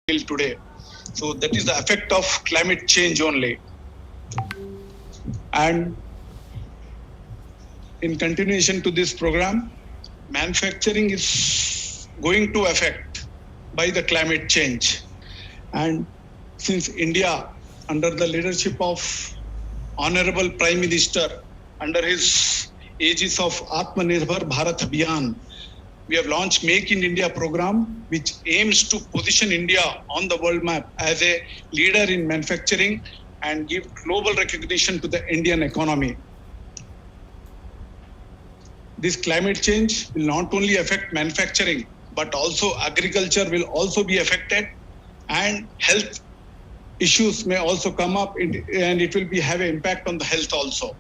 till today. So that is the effect of climate change only. And in continuation to this program, manufacturing is going to affect by the climate change. And since India, under the leadership of Honorable Prime Minister, under his aegis of Atmanirbhar Bharat Abhiyan, we have launched Make in India program, which aims to position India on the world map as a leader in manufacturing and give global recognition to the Indian economy. This climate change will not only affect manufacturing, but also agriculture will also be affected, and health issues may also come up, and it will have an impact on the health also.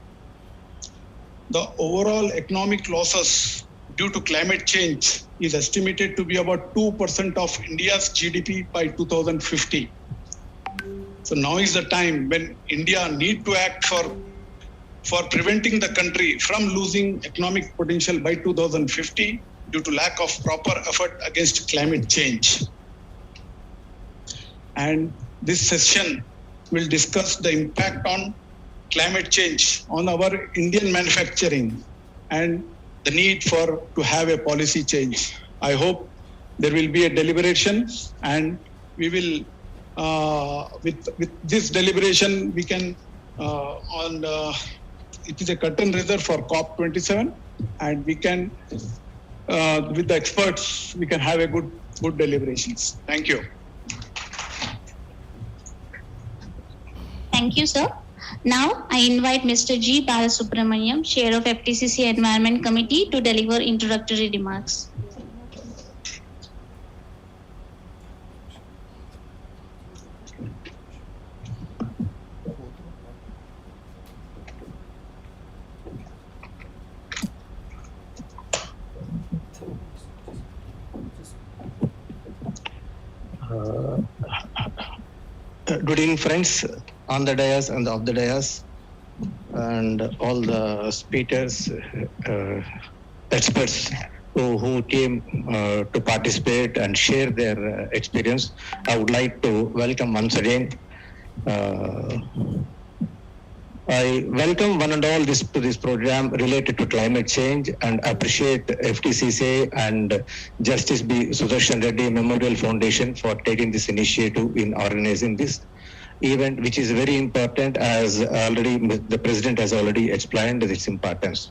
The overall economic losses due to climate change is estimated to be about 2% of India's GDP by 2050. So now is the time when India need to act for preventing the country from losing economic potential by 2050 due to lack of proper effort against climate change. And this session will discuss the impact on climate change on our Indian manufacturing and the need to have a policy change. I hope there will be a deliberation, and we will, with this deliberation, we can, it is a curtain raiser for COP27, and we can, with the experts, we can have a good deliberations. Thank you. Thank you, sir. Now, I invite Mr. G. B.SUBHASHAN, Chair of FTCCI Environment Committee, to deliver introductory remarks. Good evening, friends, on the dais and off the dais, and all the speakers, experts who came to participate and share their experience. I would like to welcome once again. I welcome one and all to this program related to climate change, and appreciate FTCCI and Justice B.SUBHASHAN Reddy Memorial Foundation for taking this initiative in organizing this event, which is very important, as already the President has already explained its importance.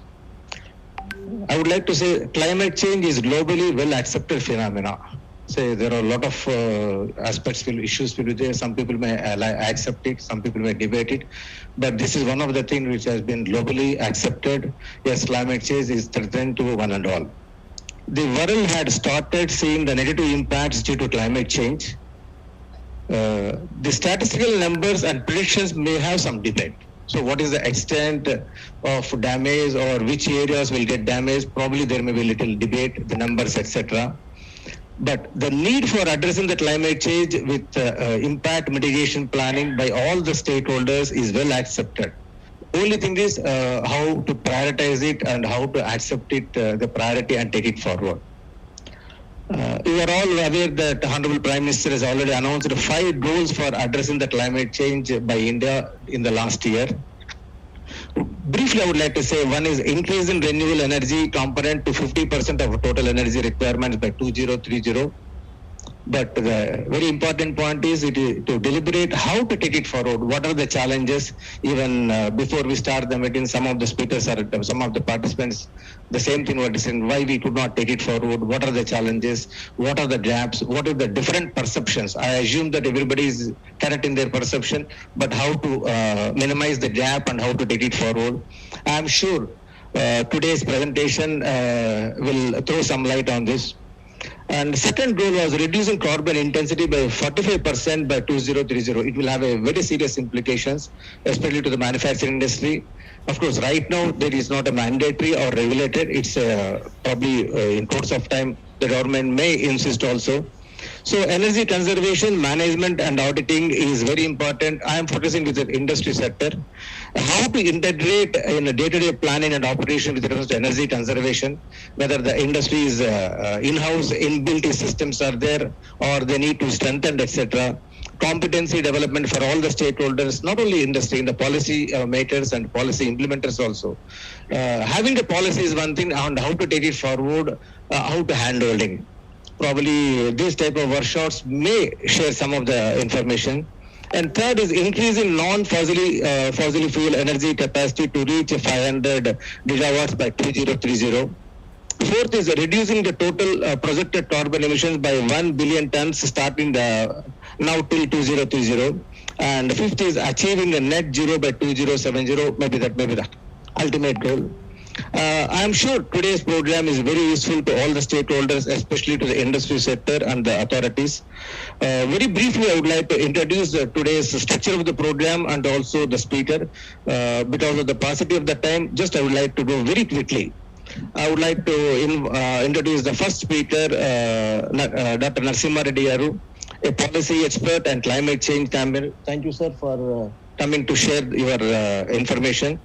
I would like to say climate change is globally well accepted phenomena. Say there are a lot of aspects, issues will be there. Some people may accept it, some people may debate it, but this is one of the things which has been globally accepted. Yes, climate change is threatened to one and all. The world had started seeing the negative impacts due to climate change. The statistical numbers and predictions may have some debate. So what is the extent of damage, or which areas will get damaged? Probably there may be a little debate, the numbers, etc. But the need for addressing the climate change with impact mitigation planning by all the stakeholders is well accepted. Only thing is how to prioritize it and how to accept it, the priority, and take it forward. You are all aware that the Honorable Prime Minister has already announced 5 goals for addressing the climate change by India in the last year. Briefly, I would like to say one is increase in renewable energy component to 50% of total energy requirements by 2030. But the very important point is to deliberate how to take it forward. What are the challenges? Even before we start the meeting, some of the speakers or some of the participants, the same thing were saying, why we could not take it forward? What are the challenges? What are the gaps? What are the different perceptions? I assume that everybody is correct in their perception, but how to minimize the gap and how to take it forward. I am sure today's presentation will throw some light on this. And the second goal was reducing carbon intensity by 45% by 2030. It will have a very serious implications, especially to the manufacturing industry. Of course, right now there is not a mandatory or regulated. It's probably in course of time the government may insist also. So energy conservation, management and auditing is very important. I am focusing with the industry sector. How to integrate in a day-to-day planning and operation with regards to energy conservation, whether the industry is in-house, inbuilt systems are there, or they need to strengthen, etc. Competency development for all the stakeholders, not only industry, the policy makers and policy implementers also. Having the policy is one thing, and how to take it forward, how to handholding. Probably this type of workshops may share some of the information. And third is increasing fossil fuel energy capacity to reach 500 gigawatts by 2030. Fourth is reducing the total projected carbon emissions by 1 billion tons starting now till 2030. And fifth is achieving a net zero by 2070. Maybe that may be the ultimate goal. I am sure today's program is very useful to all the stakeholders, especially to the industry sector and the authorities. Very briefly, I would like to introduce today's structure of the program and also the speaker. Because of the paucity of the time, I would like to go very quickly. I would like to introduce the first speaker, Dr. Narasimha Reddy Garu, a policy expert and climate change campaigner. Thank you, sir, for coming to share your information.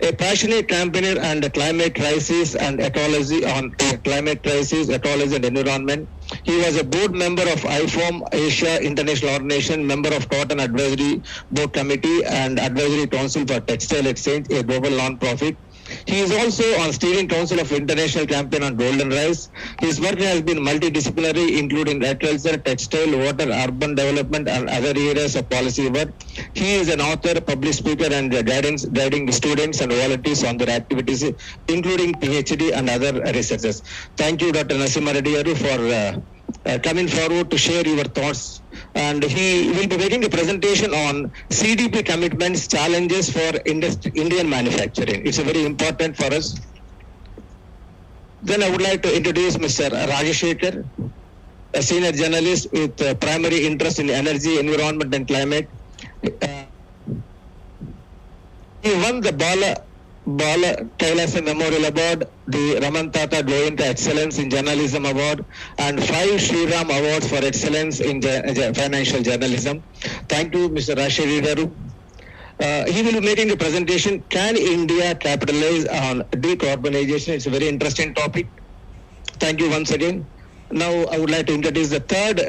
A passionate campaigner on the climate crisis and ecology on climate crisis, ecology and environment. He was a board member of IFOM Asia International Organization, member of Cotton Advisory Board Committee and Advisory Council for Textile Exchange, a global non-profit. He is also on Steering Council of International Campaign on Golden Rice. His work has been multidisciplinary, including agriculture, textile, water, urban development, and other areas of policy work. He is an author, public speaker, and guiding students and volunteers on their activities, including PhD and other researches. Thank you, Dr. Narasimha Reddy Garu, for coming forward to share your thoughts. And he will be making a presentation on CDP commitments, challenges for Indian manufacturing. It's very important for us. Then I would like to introduce Mr. Rajashekar, a senior journalist with primary interest in energy, environment and climate. He won the Bala Kailasa Memorial Award, the Raman Tata Goenka Excellence in Journalism Award, and 5 Shriram Awards for Excellence in Financial Journalism. Thank you, Mr. Rashid Garu. He will be making a presentation, Can India Capitalize on Decarbonization? It's a very interesting topic. Thank you once again. Now I would like to introduce the third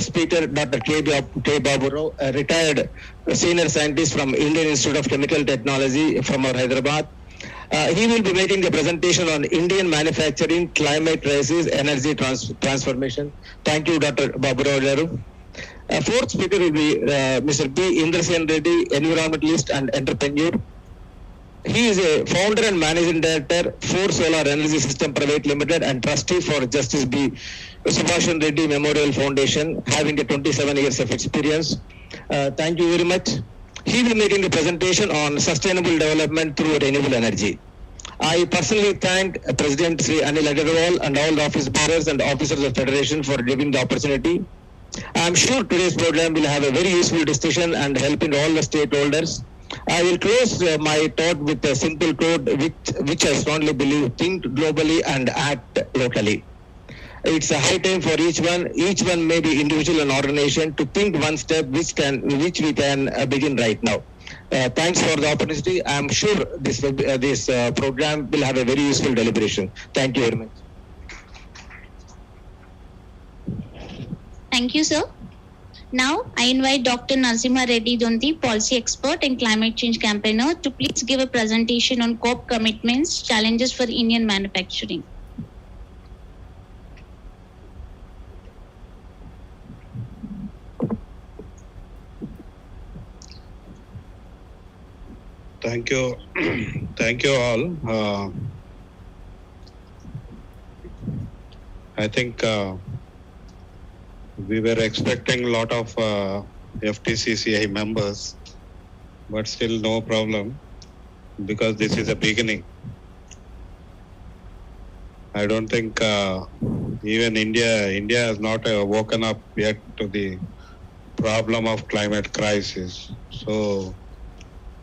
speaker, Dr. K. Babu Rao, a retired senior scientist from Indian Institute of Chemical Technology from our Hyderabad. He will be making a presentation on Indian manufacturing, climate crisis, energy transformation. Thank you, Dr. Babu Rao Garu. Fourth speaker will be Mr. B. Indrasen Reddy, environmentalist and entrepreneur. He is a founder and managing director, 4 Solar Energy System Private Limited, and trustee for Justice B.SUBHASHAN Reddy Memorial Foundation, having 27 years of experience. Thank you very much. He will be making a presentation on sustainable development through renewable energy. I personally thank President Sri Anil Agarwal and all the office bearers and officers of the Federation for giving the opportunity. I am sure today's program will have a very useful discussion and helping all the stakeholders. I will close my talk with a simple quote, which I strongly believe: think globally and act locally. It's a high time for each one may be individual and organization, to think one step which we can begin right now. Thanks for the opportunity. I am sure this program will have a very useful deliberation. Thank you very much. Thank you, sir. Now, I invite Dr. Narasimha Reddy Donti, policy expert and climate change campaigner, to please give a presentation on COP commitments, challenges for Indian manufacturing. Thank you. Thank you all. I think we were expecting a lot of FTCCI members, but still no problem, because this is a beginning. I don't think even India has not woken up yet to the problem of climate crisis. So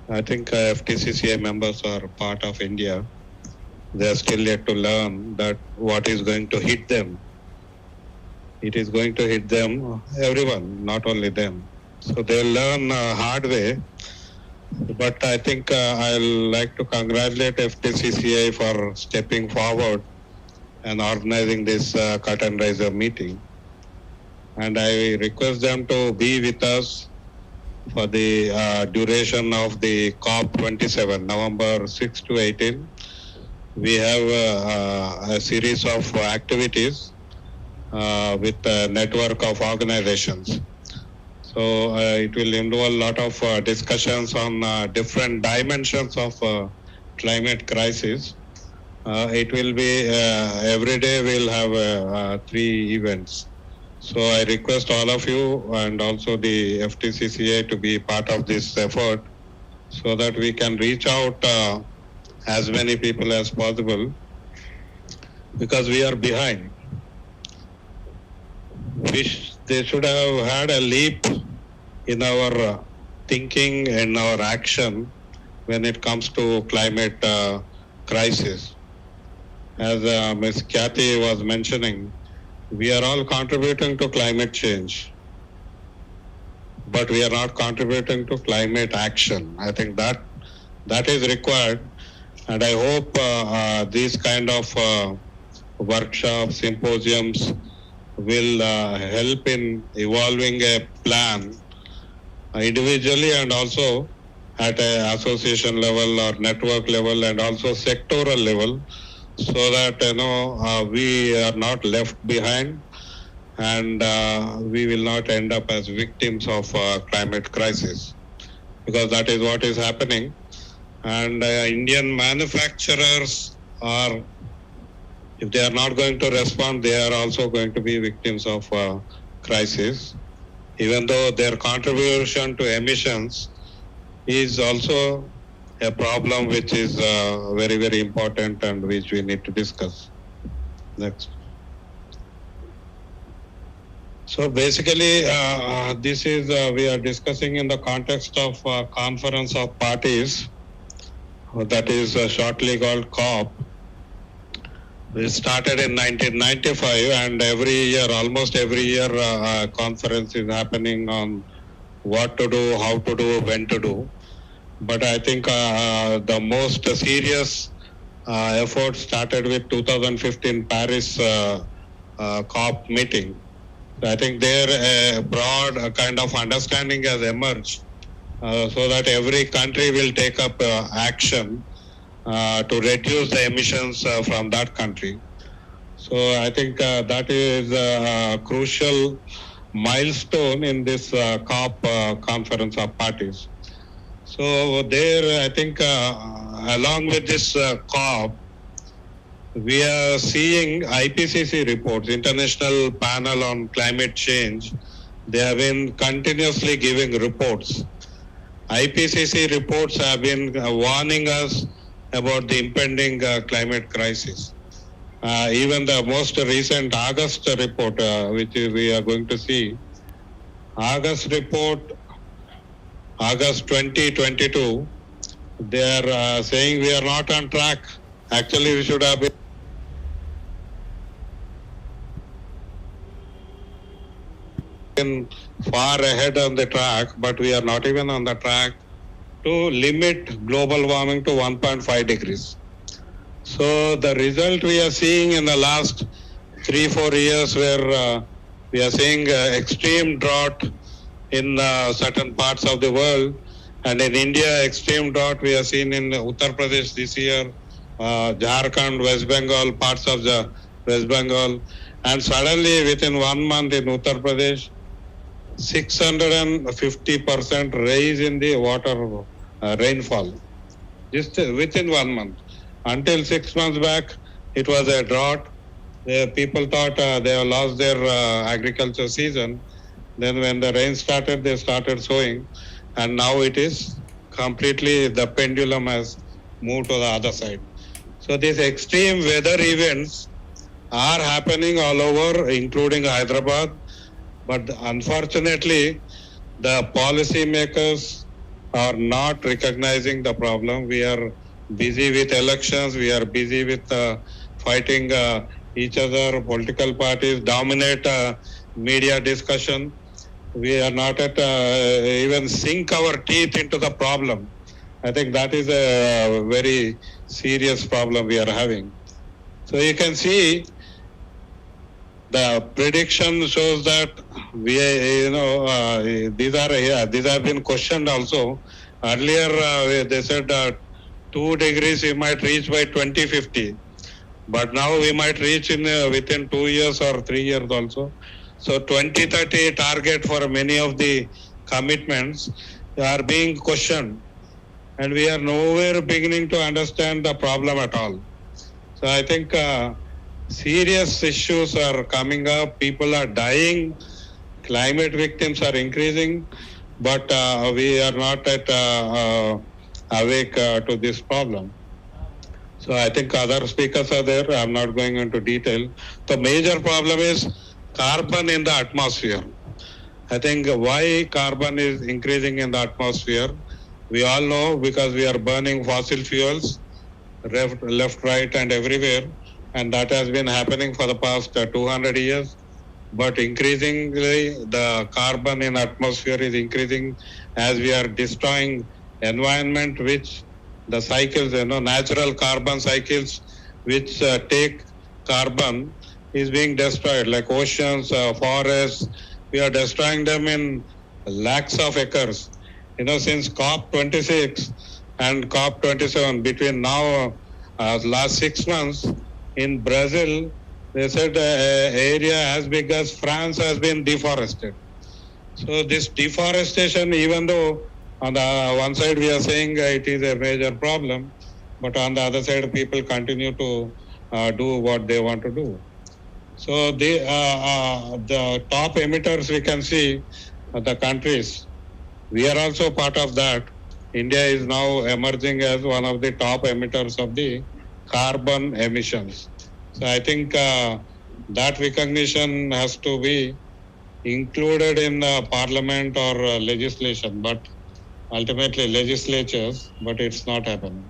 I think FTCCI members are part of India. They are still yet to learn that what is going to hit them. it is going to hit them, everyone, not only them. So they'll learn hard way. But I think I'll like to congratulate FTCCI for stepping forward and organizing this curtain raiser meeting. And I request them to be with us for the duration of the COP27, November 6 to 18. We have a series of activities with a network of organizations. So it will involve a lot of discussions on different dimensions of climate crisis. It will be every day we'll have 3 events. So I request all of you and also the FTCCI to be part of this effort so that we can reach out as many people as possible, because we are behind. They should have had a leap in our thinking and our action when it comes to climate crisis. As Ms. Kathy was mentioning, we are all contributing to climate change, but we are not contributing to climate action. I think that is required, and I hope these kind of workshops, symposiums will help in evolving a plan individually and also at an association level or network level and also sectoral level, so that we are not left behind and we will not end up as victims of climate crisis, because that is what is happening. And Indian manufacturers are, if they are not going to respond, they are also going to be victims of crisis, even though their contribution to emissions is also a problem which is very, very important and which we need to discuss. Next. So basically, this is we are discussing in the context of Conference of Parties, that is shortly called COP. We started in 1995, and every year, almost every year, conference is happening on what to do, how to do, when to do. But I think the most serious effort started with 2015 Paris COP meeting. I think there a broad kind of understanding has emerged so that every country will take up action to reduce the emissions from that country. So I think that is a crucial milestone in this COP Conference of Parties. So there, I think along with this COP, we are seeing IPCC reports, International Panel on Climate Change. They have been continuously giving reports. IPCC reports have been warning us about the impending climate crisis. Even the most recent August report, which we are going to see, August report, August 2022, they are saying we are not on track. Actually, we should have been far ahead on the track, but we are not even on the track to limit global warming to 1.5 degrees. So the result we are seeing in the last 3-4 years, where we are seeing extreme drought in certain parts of the world, and in India, extreme drought we are seeing in Uttar Pradesh this year, Jharkhand, West Bengal, parts of the West Bengal, and suddenly within 1 month in Uttar Pradesh, 650% rise in the water rainfall, just within 1 month. Until 6 months back, it was a drought. People thought they have lost their agriculture season. Then when the rain started, they started sowing. And now it is completely, the pendulum has moved to the other side. So these extreme weather events are happening all over, including Hyderabad. But unfortunately, the policymakers are not recognizing the problem. We are busy with elections. We are busy with fighting each other. Political parties dominate media discussion. We are not at even sink our teeth into the problem. I think that is a very serious problem we are having. So you can see the prediction shows that these have been questioned also. Earlier they said 2 degrees we might reach by 2050, but now we might reach in within 2 years or 3 years also. So 2030 target for many of the commitments are being questioned, and we are nowhere beginning to understand the problem at all. So I think serious issues are coming up. People are dying. Climate victims are increasing, but we are not at awake to this problem. So I think other speakers are there. I'm not going into detail. The major problem is carbon in the atmosphere. I think why carbon is increasing in the atmosphere, we all know because we are burning fossil fuels left, right, and everywhere, and that has been happening for the past 200 years. But increasingly, the carbon in atmosphere is increasing as we are destroying environment, which the cycles, natural carbon cycles, which take carbon, is being destroyed, like oceans, forests. We are destroying them in lakhs of acres. Since COP26 and COP27, between now, last 6 months, in Brazil, they said area as big as France has been deforested. So this deforestation, even though on the one side we are saying it is a major problem, but on the other side people continue to do what they want to do. So the top emitters we can see the countries. We are also part of that. India is now emerging as one of the top emitters of the carbon emissions. So I think that recognition has to be included in parliament or legislation, but ultimately legislatures, but it's not happening.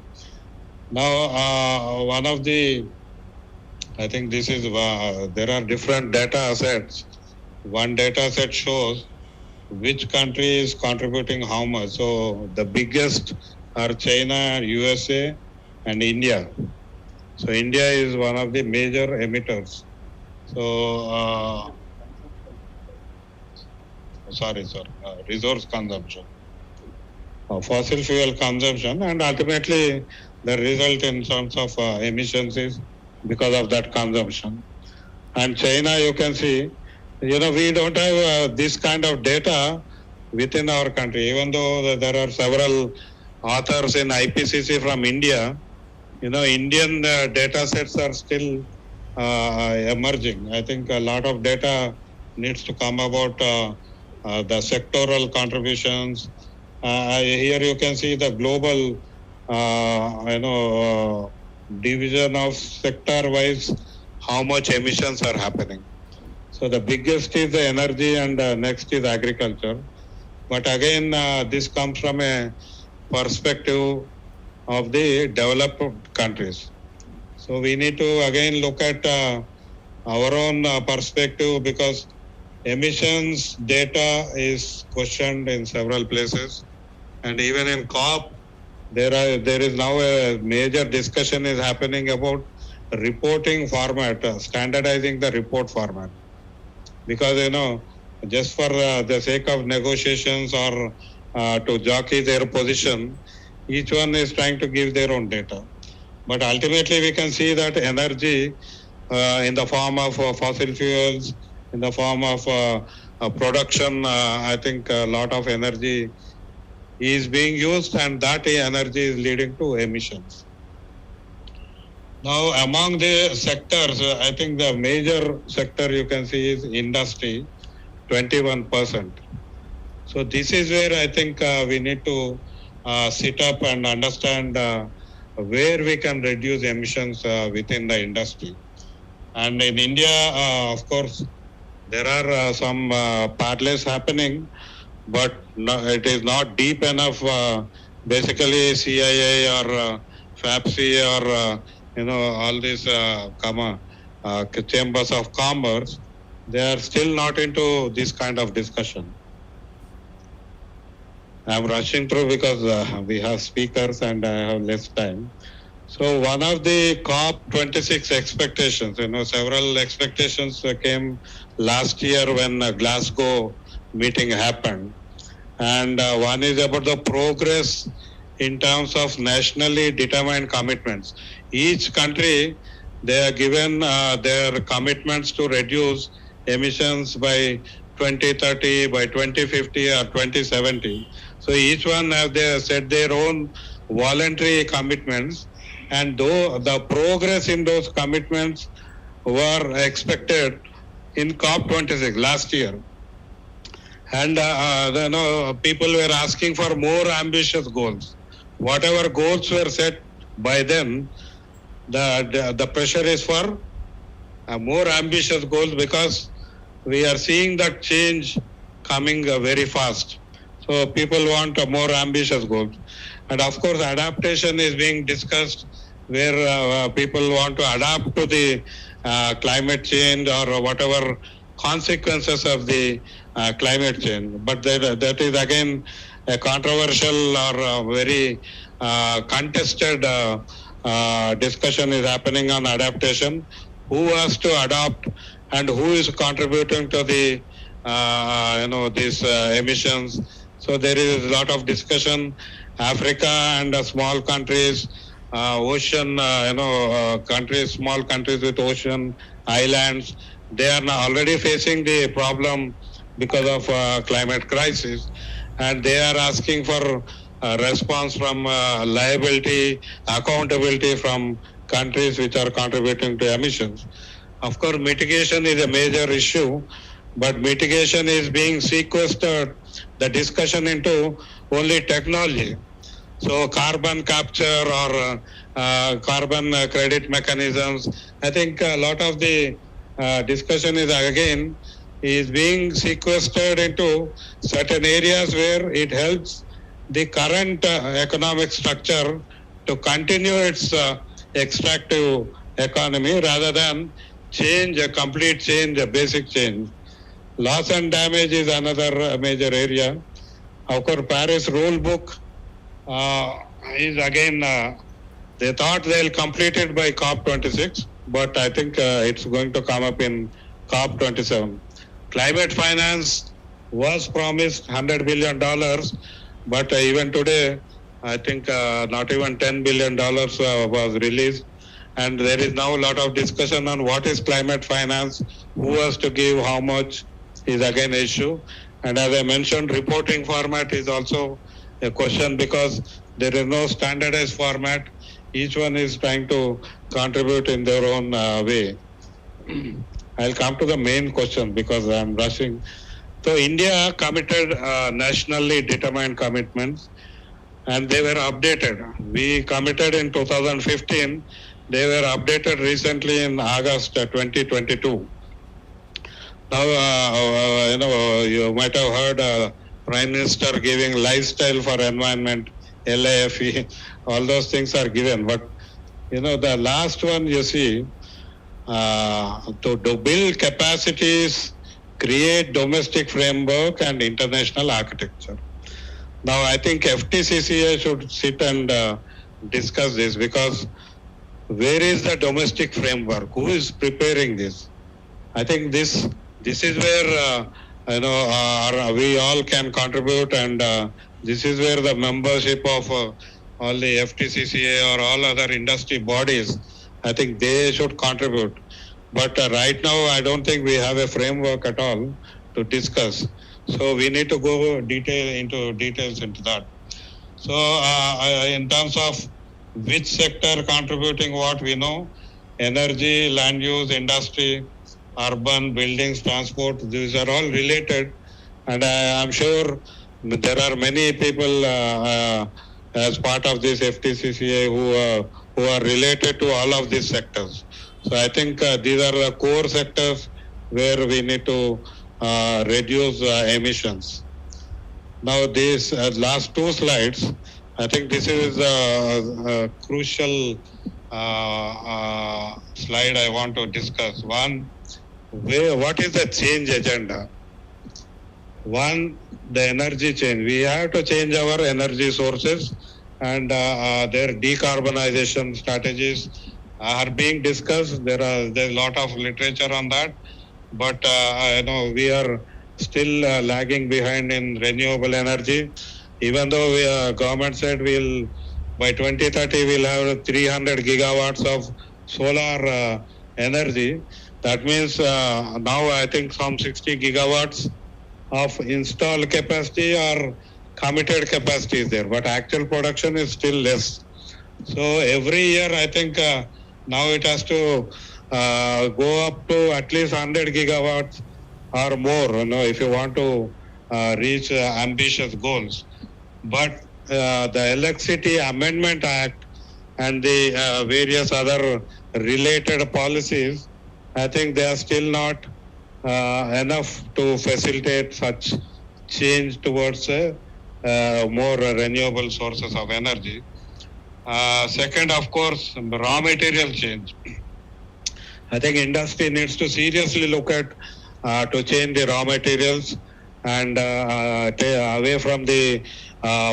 Now, one of the, I think this is, there are different data sets. One data set shows which country is contributing how much. So the biggest are China, USA, and India. So India is one of the major emitters. So, resource consumption, fossil fuel consumption, and ultimately the result in terms of emissions is because of that consumption. And China, you can see, we don't have this kind of data within our country, even though there are several authors in IPCC from India. Indian data sets are still emerging. I think a lot of data needs to come about the sectoral contributions. Here you can see the global, division of sector-wise, how much emissions are happening. So the biggest is the energy and next is agriculture. But again, this comes from a perspective of the developed countries. So we need to again look at our own perspective, because emissions data is questioned in several places, and even in COP there is now a major discussion is happening about reporting format, standardizing the report format, because just for the sake of negotiations or to jockey their position, each one is trying to give their own data. But ultimately we can see that energy in the form of fossil fuels, in the form of production, I think a lot of energy is being used, and that energy is leading to emissions. Now, among the sectors, I think the major sector you can see is industry, 21%. So this is where I think we need to sit up and understand where we can reduce emissions within the industry. And in India, of course, there are some parleys happening, but it is not deep enough. Basically, CIA or FAPC or all these chambers of commerce, they are still not into this kind of discussion. I'm rushing through because we have speakers and I have less time. So one of the COP26 expectations, several expectations came last year when Glasgow meeting happened. And one is about the progress in terms of nationally determined commitments. Each country, they are given their commitments to reduce emissions by 2030, by 2050 or 2070. So each one have set their own voluntary commitments, and though the progress in those commitments were expected in COP26 last year. And people were asking for more ambitious goals. Whatever goals were set by them, the pressure is for more ambitious goals, because we are seeing that change coming very fast. So people want more ambitious goals. And of course, adaptation is being discussed, where people want to adapt to the climate change or whatever consequences of the climate change. But that is again a controversial or very contested discussion is happening on adaptation. Who has to adapt and who is contributing to the these emissions? So there is a lot of discussion. Africa and small countries, ocean, countries, small countries with ocean islands, they are now already facing the problem because of climate crisis, and they are asking for a response from liability, accountability from countries which are contributing to emissions. Of course, mitigation is a major issue, but mitigation is being sequestered, the discussion, into only technology. So carbon capture or carbon credit mechanisms, I think a lot of the discussion is being sequestered into certain areas where it helps the current economic structure to continue its extractive economy rather than a complete change, a basic change. Loss and damage is another major area. Of course, Paris rule book is again, they thought they'll complete it by COP26, but I think it's going to come up in COP27. Climate finance was promised $100 billion, but even today, I think not even $10 billion was released. And there is now a lot of discussion on what is climate finance, who has to give how much is again an issue. And as I mentioned, reporting format is also a question, because there is no standardized format. Each one is trying to contribute in their own way. I'll come to the main question because I'm rushing. So India committed nationally determined commitments, and they were updated. We committed in 2015. They were updated recently in August 2022. Now, you might have heard Prime Minister giving lifestyle for environment, LAFE, all those things are given. But, the last one you see, to build capacities, create domestic framework and international architecture. Now, I think FTCCI should sit and discuss this, because where is the domestic framework? Who is preparing this? I think this is where we all can contribute, and this is where the membership of all the FTCCI or all other industry bodies, I think they should contribute. But right now, I don't think we have a framework at all to discuss. So we need to go into details into that. So in terms of which sector contributing what, we know energy, land use, industry, urban, buildings, transport, these are all related. And I'm sure there are many people as part of this FTCCI who are related to all of these sectors. So I think these are the core sectors where we need to reduce emissions. Now these last two slides, I think this is a crucial slide I want to discuss. One, what is the change agenda? One, the energy change. We have to change our energy sources, and their decarbonization strategies are being discussed. There's a lot of literature on that, but we are still lagging behind in renewable energy. Even though government said by 2030 we'll have 300 gigawatts of solar energy. That means now I think some 60 gigawatts of installed capacity or committed capacity is there, but actual production is still less. So every year I think now it has to go up to at least 100 gigawatts or more, if you want to reach ambitious goals. But the Electricity Amendment Act and the various other related policies, I think they are still not enough to facilitate such change towards more renewable sources of energy. Second, of course, raw material change. I think industry needs to seriously look at to change the raw materials and away from the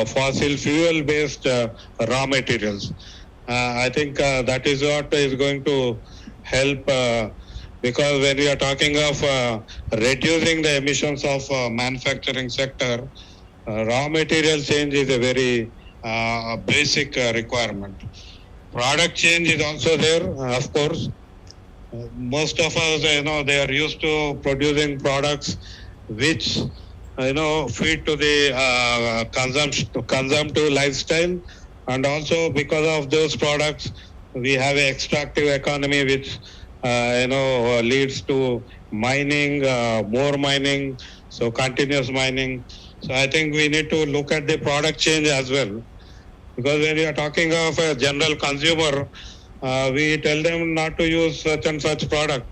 fossil fuel based raw materials. I think that is what is going to help because when we are talking of reducing the emissions of manufacturing sector, raw material change is a very basic requirement. Product change is also there, of course. Most of us, they are used to producing products which, fit to the consumptive lifestyle, and also because of those products, we have an extractive economy which, leads to mining, more mining, so continuous mining. So I think we need to look at the product change as well, because when we are talking of a general consumer, we tell them not to use such and such product,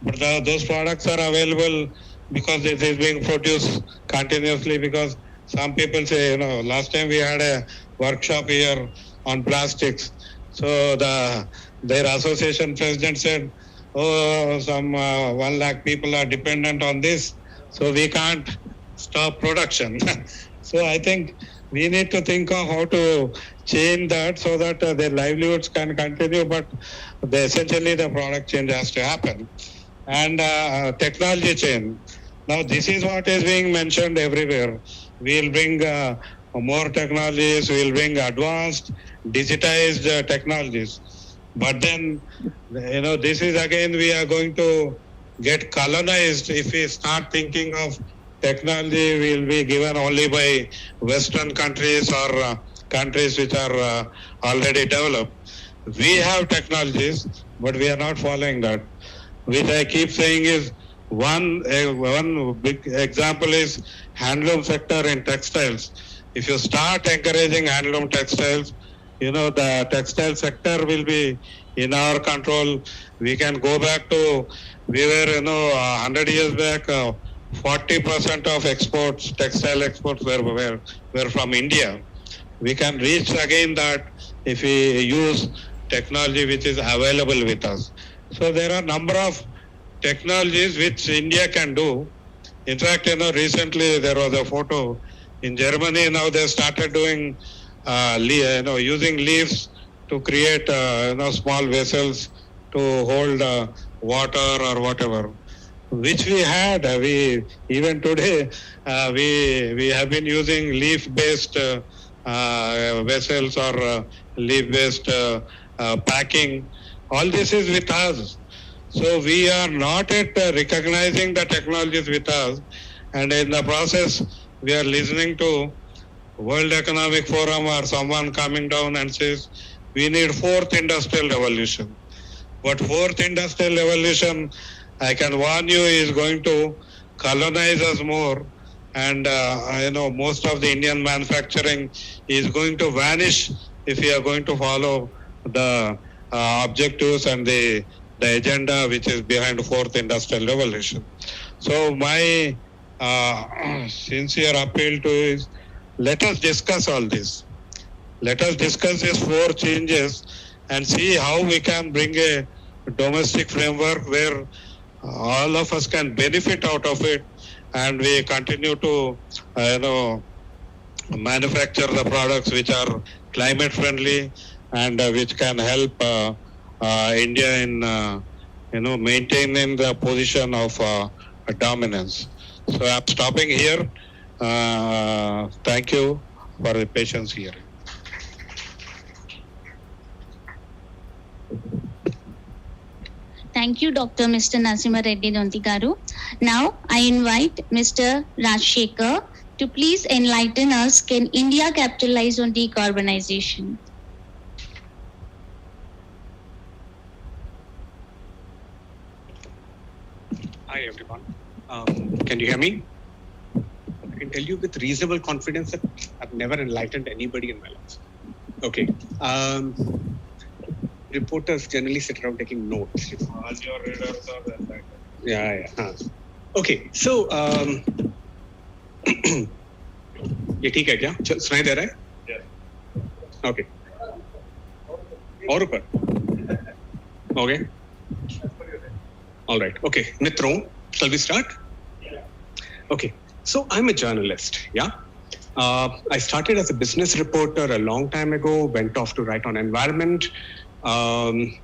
but those products are available because it is being produced continuously. Because some people say, last time we had a workshop here on plastics, so their association president said, some 1 lakh people are dependent on this, so we can't stop production. So I think we need to think of how to change that so that their livelihoods can continue, but essentially the product change has to happen. And technology change. Now this is what is being mentioned everywhere. We'll bring more technologies, we'll bring advanced, digitized technologies. But then, this is again, we are going to get colonized if we start thinking of technology will be given only by Western countries or countries which are already developed. We have technologies, but we are not following that. Which I keep saying is one big example is handloom sector in textiles. If you start encouraging handloom textiles, the textile sector will be in our control. We can go back to, we were, 100 years back, 40% of exports, textile exports were from India. We can reach again that if we use technology which is available with us. So there are a number of technologies which India can do. In fact, recently there was a photo in Germany. Now they started doing, using leaves to create, small vessels to hold water or whatever, which we had. Even today, we have been using leaf-based vessels or leaf-based packing. All this is with us. So we are not yet recognizing the technologies with us, and in the process, we are listening to World Economic Forum or someone coming down and says, we need 4th industrial revolution. But 4th industrial revolution, I can warn you, is going to colonize us more. And, most of the Indian manufacturing is going to vanish if we are going to follow the objectives and the agenda which is behind 4th industrial revolution. So my sincere appeal to you is, let us discuss all this. Let us discuss these 4 changes and see how we can bring a domestic framework where all of us can benefit out of it, and we continue to, manufacture the products which are climate friendly and which can help India in, maintaining the position of dominance. So I'm stopping here. Thank you for the patience here. Thank you, Dr. Mr. Narasimha Reddy Donti Garu. Now, I invite Mr. Rajshekhar to please enlighten us. Can India capitalize on decarbonization? Hi, everyone. Can you hear me? I can tell you with reasonable confidence that I've never enlightened anybody in my life. Okay. Reporters generally sit around taking notes. All your readers are enlightened. Yeah. Okay. So, ये ठीक है क्या? सुनाई दे रहा है? Yes. Okay. और ऊपर? Okay. All right. Okay. Mitron, shall we start? Yeah. Okay. So I'm a journalist. Yeah. I started as a business reporter a long time ago, went off to write on environment, and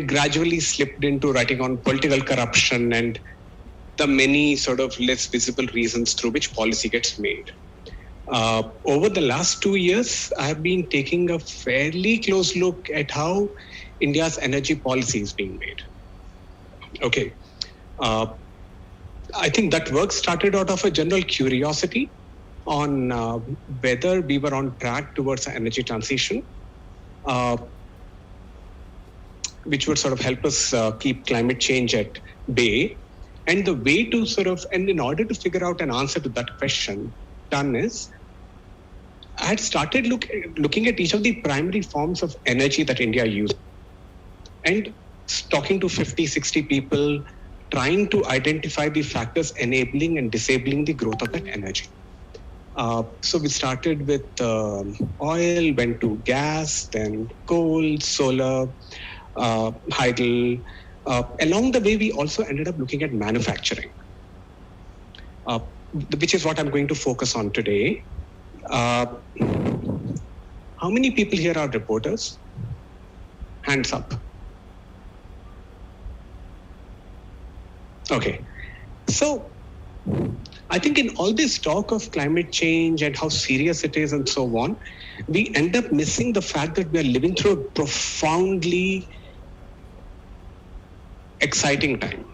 gradually slipped into writing on political corruption and the many sort of less visible reasons through which policy gets made. Over the last 2 years, I have been taking a fairly close look at how India's energy policy is being made. Okay. I think that work started out of a general curiosity on whether we were on track towards an energy transition, which would sort of help us keep climate change at bay. And the way to and in order to figure out an answer to that question, done is, I had started looking at each of the primary forms of energy that India uses and talking to 50, 60 people, trying to identify the factors enabling and disabling the growth of that energy. So we started with oil, went to gas, then coal, solar, hydel. Along the way, we also ended up looking at manufacturing, which is what I'm going to focus on today. How many people here are reporters? Hands up. Okay. So I think in all this talk of climate change and how serious it is and so on, we end up missing the fact that we are living through a profoundly exciting time.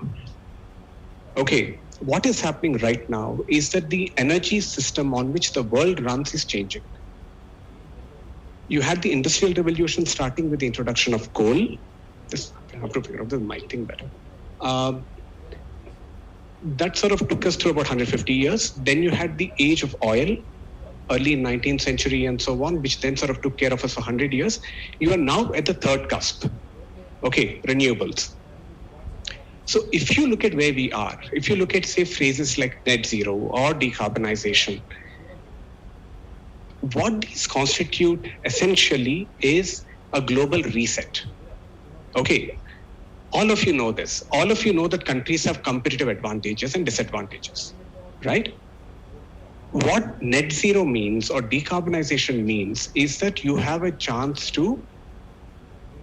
Okay, what is happening right now is that the energy system on which the world runs is changing. You had the Industrial Revolution starting with the introduction of coal. I have to figure out the mic thing better. That sort of took us to about 150 years. Then you had the age of oil, early 19th century and so on, which then sort of took care of us for 100 years. You are now at the third cusp. Okay, renewables. So if you look at where we are, if you look at, say, phrases like net zero or decarbonization, what these constitute essentially is a global reset. Okay, all of you know this. All of you know that countries have competitive advantages and disadvantages, right? What net zero means or decarbonization means is that you have a chance to,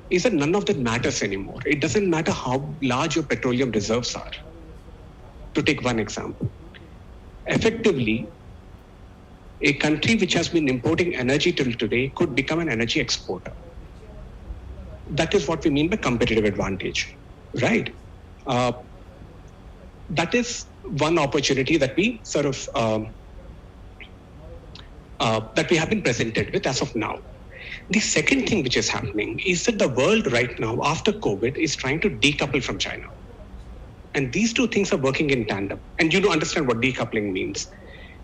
is that none of that matters anymore. It doesn't matter how large your petroleum reserves are. To take one example, effectively, a country which has been importing energy till today could become an energy exporter. That is what we mean by competitive advantage, right? That is one opportunity that we sort of, that we have been presented with as of now. The second thing which is happening is that the world right now, after COVID, is trying to decouple from China. And these two things are working in tandem. And you don't understand what decoupling means.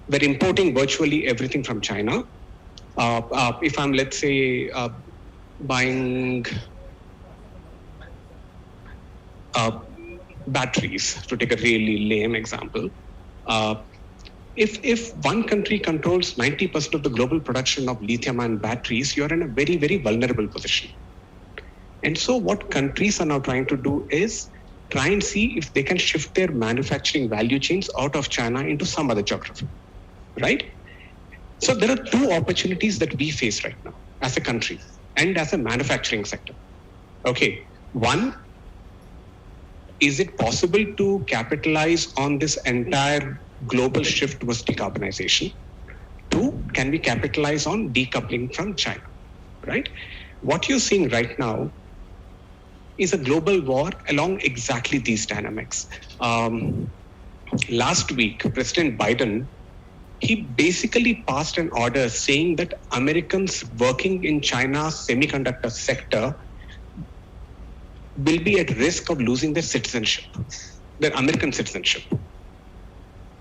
We're importing virtually everything from China. If I'm, let's say, buying batteries, to take a really lame example, If one country controls 90% of the global production of lithium-ion batteries, you're in a very, very vulnerable position. And so what countries are now trying to do is try and see if they can shift their manufacturing value chains out of China into some other geography, right? So there are two opportunities that we face right now as a country and as a manufacturing sector. Okay, one, is it possible to capitalize on this entire global shift towards decarbonization? Two, can we capitalize on decoupling from China, right? What you're seeing right now is a global war along exactly these dynamics. Last week, President Biden, he basically passed an order saying that Americans working in China's semiconductor sector will be at risk of losing their citizenship, their American citizenship.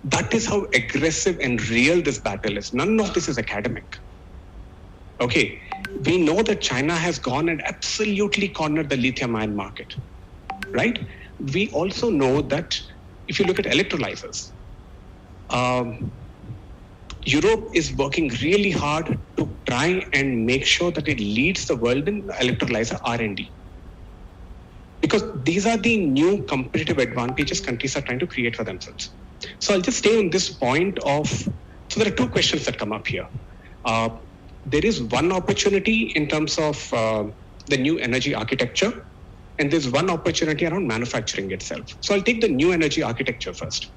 That is how aggressive and real this battle is. None of this is academic. Okay, we know that China has gone and absolutely cornered the lithium-ion market, right? We also know that if you look at electrolyzers, Europe is working really hard to try and make sure that it leads the world in electrolyzer R&D. Because these are the new competitive advantages countries are trying to create for themselves. So I'll just stay on this point of, so there are two questions that come up here. There is one opportunity in terms of the new energy architecture, and there's one opportunity around manufacturing itself. So I'll take the new energy architecture first.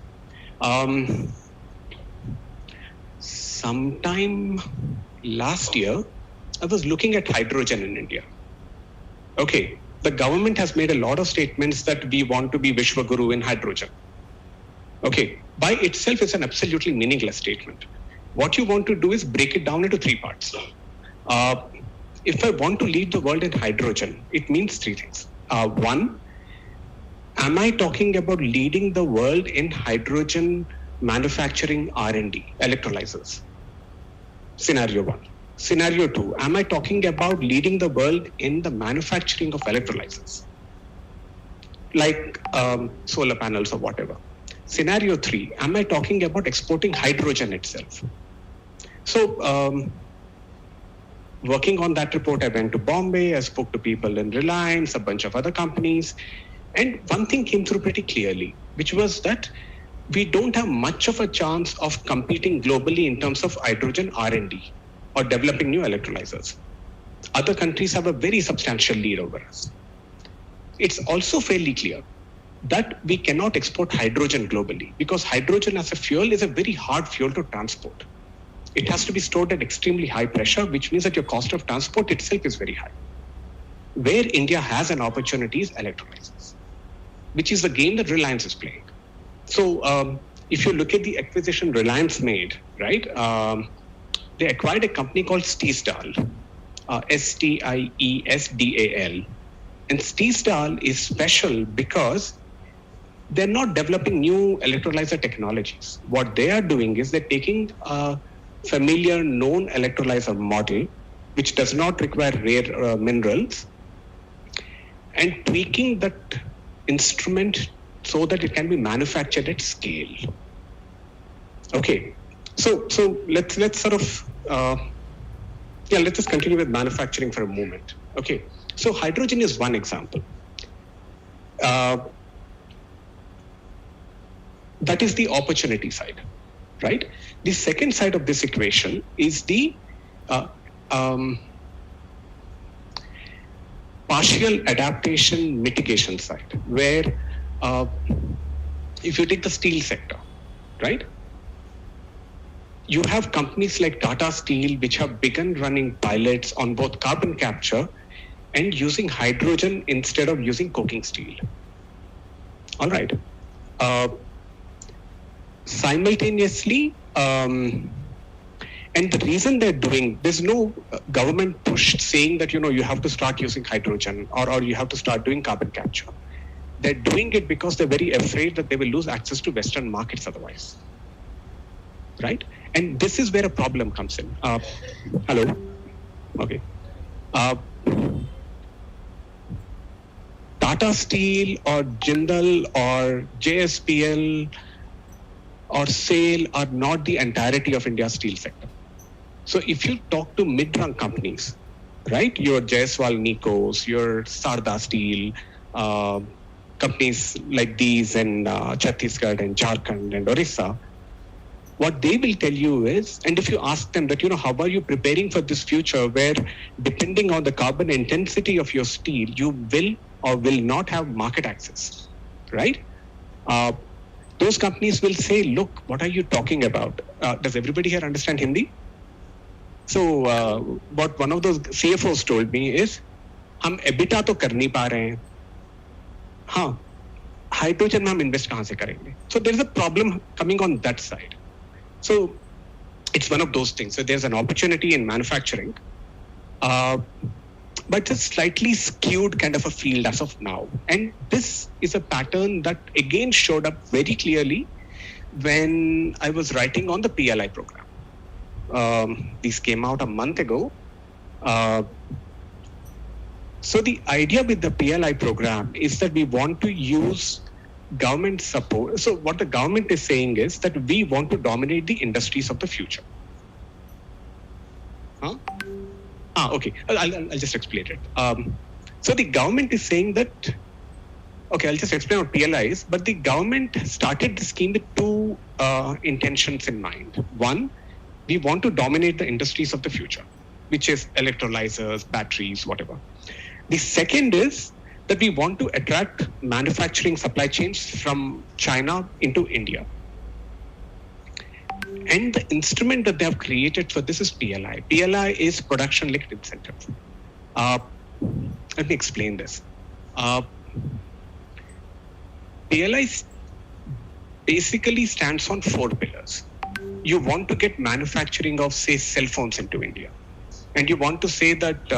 Sometime last year, I was looking at hydrogen in India. Okay, the government has made a lot of statements that we want to be Vishwaguru in hydrogen. Okay, by itself it's an absolutely meaningless statement. What you want to do is break it down into three parts. If I want to lead the world in hydrogen, it means three things. One, am I talking about leading the world in hydrogen manufacturing R&D, electrolyzers? Scenario one. Scenario two, am I talking about leading the world in the manufacturing of electrolyzers, like solar panels or whatever? Scenario three, am I talking about exporting hydrogen itself? So working on that report, I went to Bombay, I spoke to people in Reliance, a bunch of other companies, and one thing came through pretty clearly, which was that we don't have much of a chance of competing globally in terms of hydrogen R&D or developing new electrolyzers. Other countries have a very substantial lead over us. It's also fairly clear that we cannot export hydrogen globally because hydrogen as a fuel is a very hard fuel to transport. It has to be stored at extremely high pressure, which means that your cost of transport itself is very high. Where India has an opportunity is electrolyzers, which is the game that Reliance is playing. So if you look at the acquisition Reliance made, right, they acquired a company called Stiesdal, Stiesdal. And Stiesdal is special because they're not developing new electrolyzer technologies. What they are doing is they're taking a familiar known electrolyzer model, which does not require rare minerals, and tweaking that instrument so that it can be manufactured at scale. Okay, so let's sort of let's just continue with manufacturing for a moment. Okay, so hydrogen is one example. That is the opportunity side, right? The second side of this equation is the partial adaptation mitigation side, where if you take the steel sector, right? You have companies like Tata Steel, which have begun running pilots on both carbon capture and using hydrogen instead of using coking steel. All right. Simultaneously, and the reason they're doing, there's no government push saying that, you have to start using hydrogen or you have to start doing carbon capture. They're doing it because they're very afraid that they will lose access to Western markets otherwise, right? And this is where a problem comes in. Hello? Okay. Tata Steel or Jindal or JSPL or SAIL are not the entirety of India's steel sector. So if you talk to mid-run companies, right, your Jaiswal Nikos, your Sarda Steel, companies like these in Chhattisgarh and Jharkhand and Orissa, what they will tell you is, and if you ask them that, how are you preparing for this future where depending on the carbon intensity of your steel, you will or will not have market access, right? Those companies will say, look, what are you talking about? Does everybody here understand Hindi? So what one of those CFOs told me is, हम EBITDA तो कर नहीं पा रहे हैं, हाँ, hydrogen में हम इन्वेस्ट कहाँ से करेंगे? So there is a problem coming on that side. So it's one of those things. So there's an opportunity in manufacturing, but it's slightly skewed kind of a field as of now. And this is a pattern that again showed up very clearly when I was writing on the PLI program. These came out a month ago. So the idea with the PLI program is that we want to use government support. So what the government is saying is that we want to dominate the industries of the future. Okay, I'll just explain it. So the government is saying that, okay, I'll just explain what PLI is, but the government started the scheme with two intentions in mind. One, we want to dominate the industries of the future, which is electrolyzers, batteries, whatever. The second is that we want to attract manufacturing supply chains from China into India. And the instrument that they have created for this is PLI. PLI is production linked incentive. Let me explain this. PLI basically stands on 4 pillars. You want to get manufacturing of, say, cell phones into India. And you want to say that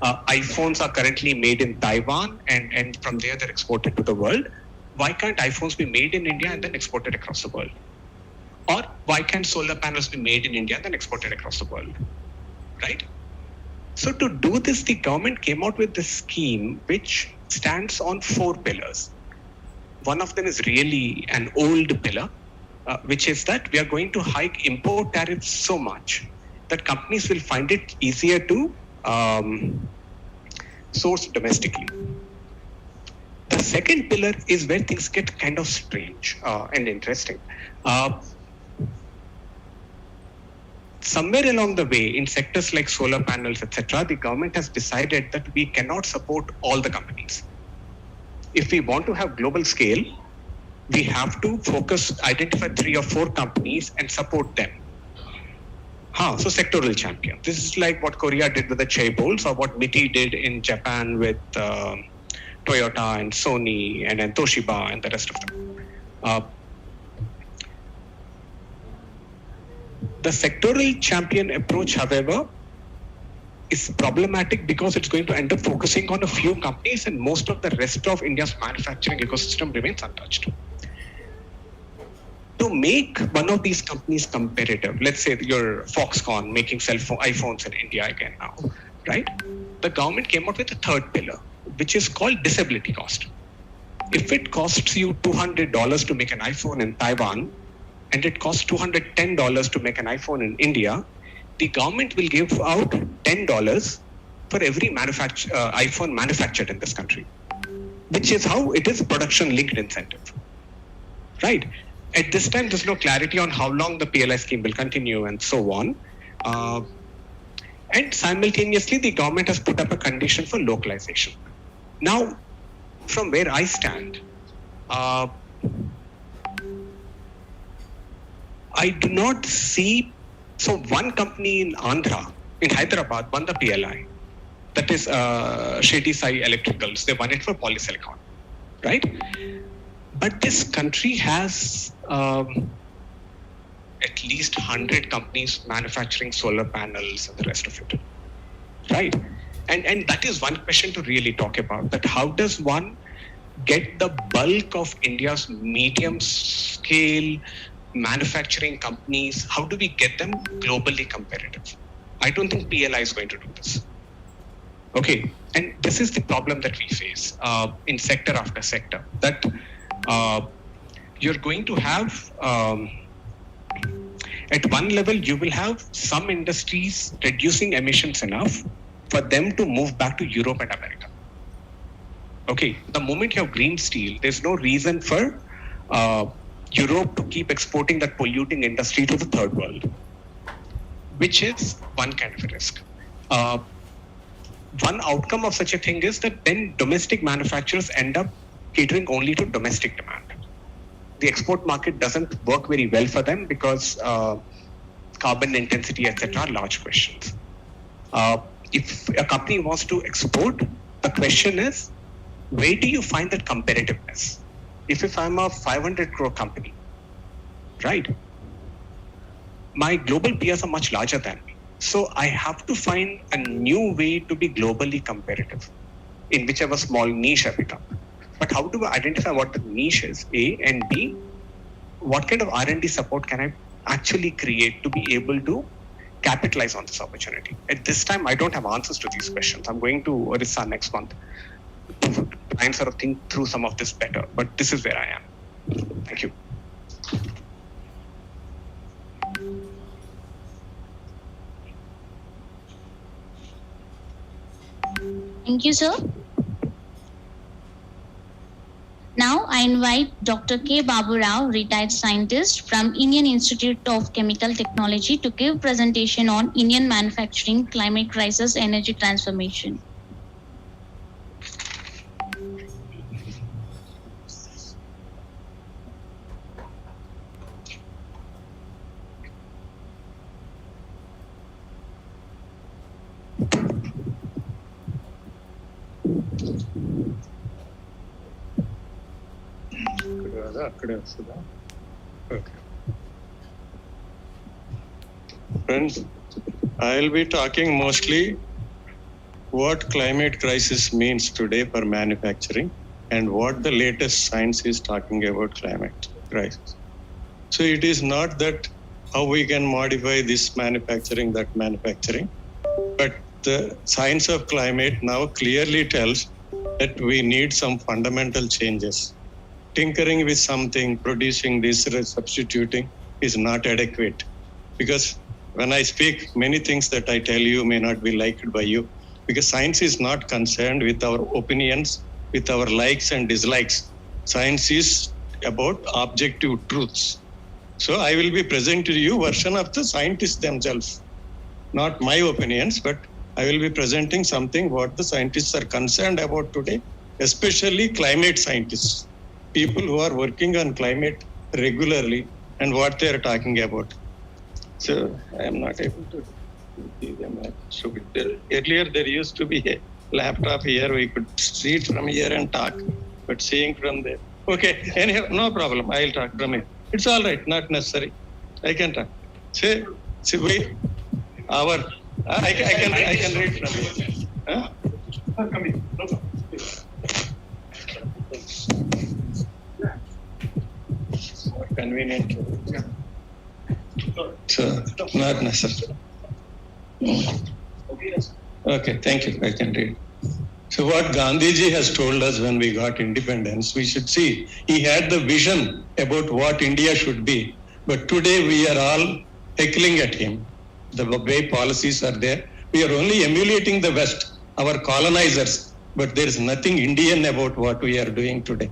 iPhones are currently made in Taiwan and from there they're exported to the world. Why can't iPhones be made in India and then exported across the world? Or why can't solar panels be made in India and then exported across the world? Right? So to do this, the government came out with this scheme which stands on 4 pillars. One of them is really an old pillar, which is that we are going to hike import tariffs so much that companies will find it easier to source domestically. The second pillar is where things get kind of strange and interesting. Somewhere along the way, in sectors like solar panels, etc., the government has decided that we cannot support all the companies. If we want to have global scale, we have to identify 3 or 4 companies and support them. So sectoral champion. This is like what Korea did with the chaebols or what MITI did in Japan with Toyota and Sony and Toshiba and the rest of them. The sectoral champion approach, however, is problematic because it's going to end up focusing on a few companies and most of the rest of India's manufacturing ecosystem remains untouched. To make one of these companies competitive, let's say your Foxconn making iPhones in India again now, right? The government came out with a third pillar, which is called disability cost. If it costs you $200 to make an iPhone in Taiwan, and it costs $210 to make an iPhone in India, the government will give out $10 for every iPhone manufactured in this country, which is how it is production-linked incentive, right? At this time, there's no clarity on how long the PLI scheme will continue and so on. And simultaneously, the government has put up a condition for localization. Now, from where I stand, I do not see, so one company in Andhra, in Hyderabad, won the PLI. That is Shady Sai Electricals. They won it for polysilicon, right? But this country has at least 100 companies manufacturing solar panels and the rest of it, right? And that is one question to really talk about, that how does one get the bulk of India's medium scale manufacturing companies, how do we get them globally competitive? I don't think PLI is going to do this. Okay, and this is the problem that we face in sector after sector, that you're going to have, at one level, you will have some industries reducing emissions enough for them to move back to Europe and America. Okay, the moment you have green steel, there's no reason for Europe to keep exporting that polluting industry to the third world, which is one kind of a risk. One outcome of such a thing is that then domestic manufacturers end up catering only to domestic demand. The export market doesn't work very well for them because carbon intensity, etc., are large questions. If a company wants to export, the question is, where do you find that competitiveness? If I'm a 500 crore company, right? My global peers are much larger than me. So I have to find a new way to be globally competitive in whichever small niche I pick up. But how do I identify what the niche is, A, and B, what kind of R&D support can I actually create to be able to capitalize on this opportunity? At this time, I don't have answers to these questions. I'm going to Orissa next month to try and sort of think through some of this better, but this is where I am. Thank you. Thank you, sir. Now I invite Dr. K. Babu Rao, retired scientist from Indian Institute of Chemical Technology, to give presentation on Indian manufacturing, climate crisis, energy transformation. Okay. Friends, I'll be talking mostly what climate crisis means today for manufacturing and what the latest science is talking about climate crisis. So it is not that how we can modify this manufacturing, that manufacturing, but the science of climate now clearly tells that we need some fundamental changes. Tinkering with something, producing this, substituting is not adequate. Because when I speak, many things that I tell you may not be liked by you. Because science is not concerned with our opinions, with our likes and dislikes. Science is about objective truths. So I will be presenting to you version of the scientists themselves. Not my opinions, but I will be presenting something what the scientists are concerned about today, especially climate scientists. People who are working on climate regularly and what they are talking about. So I am not able to see them. So earlier there used to be a laptop here, we could see it from here and talk, but seeing from there. Okay, anyhow, no problem, I'll talk from here. It's all right, not necessary. I can talk. See we, I can read from here. Huh? Come in, no problem. Convenient. So, not necessary. Okay, thank you. I can read. So what Gandhiji has told us when we got independence, we should see, he had the vision about what India should be. But today we are all heckling at him. The way policies are there. We are only emulating the West, our colonizers. But there is nothing Indian about what we are doing today.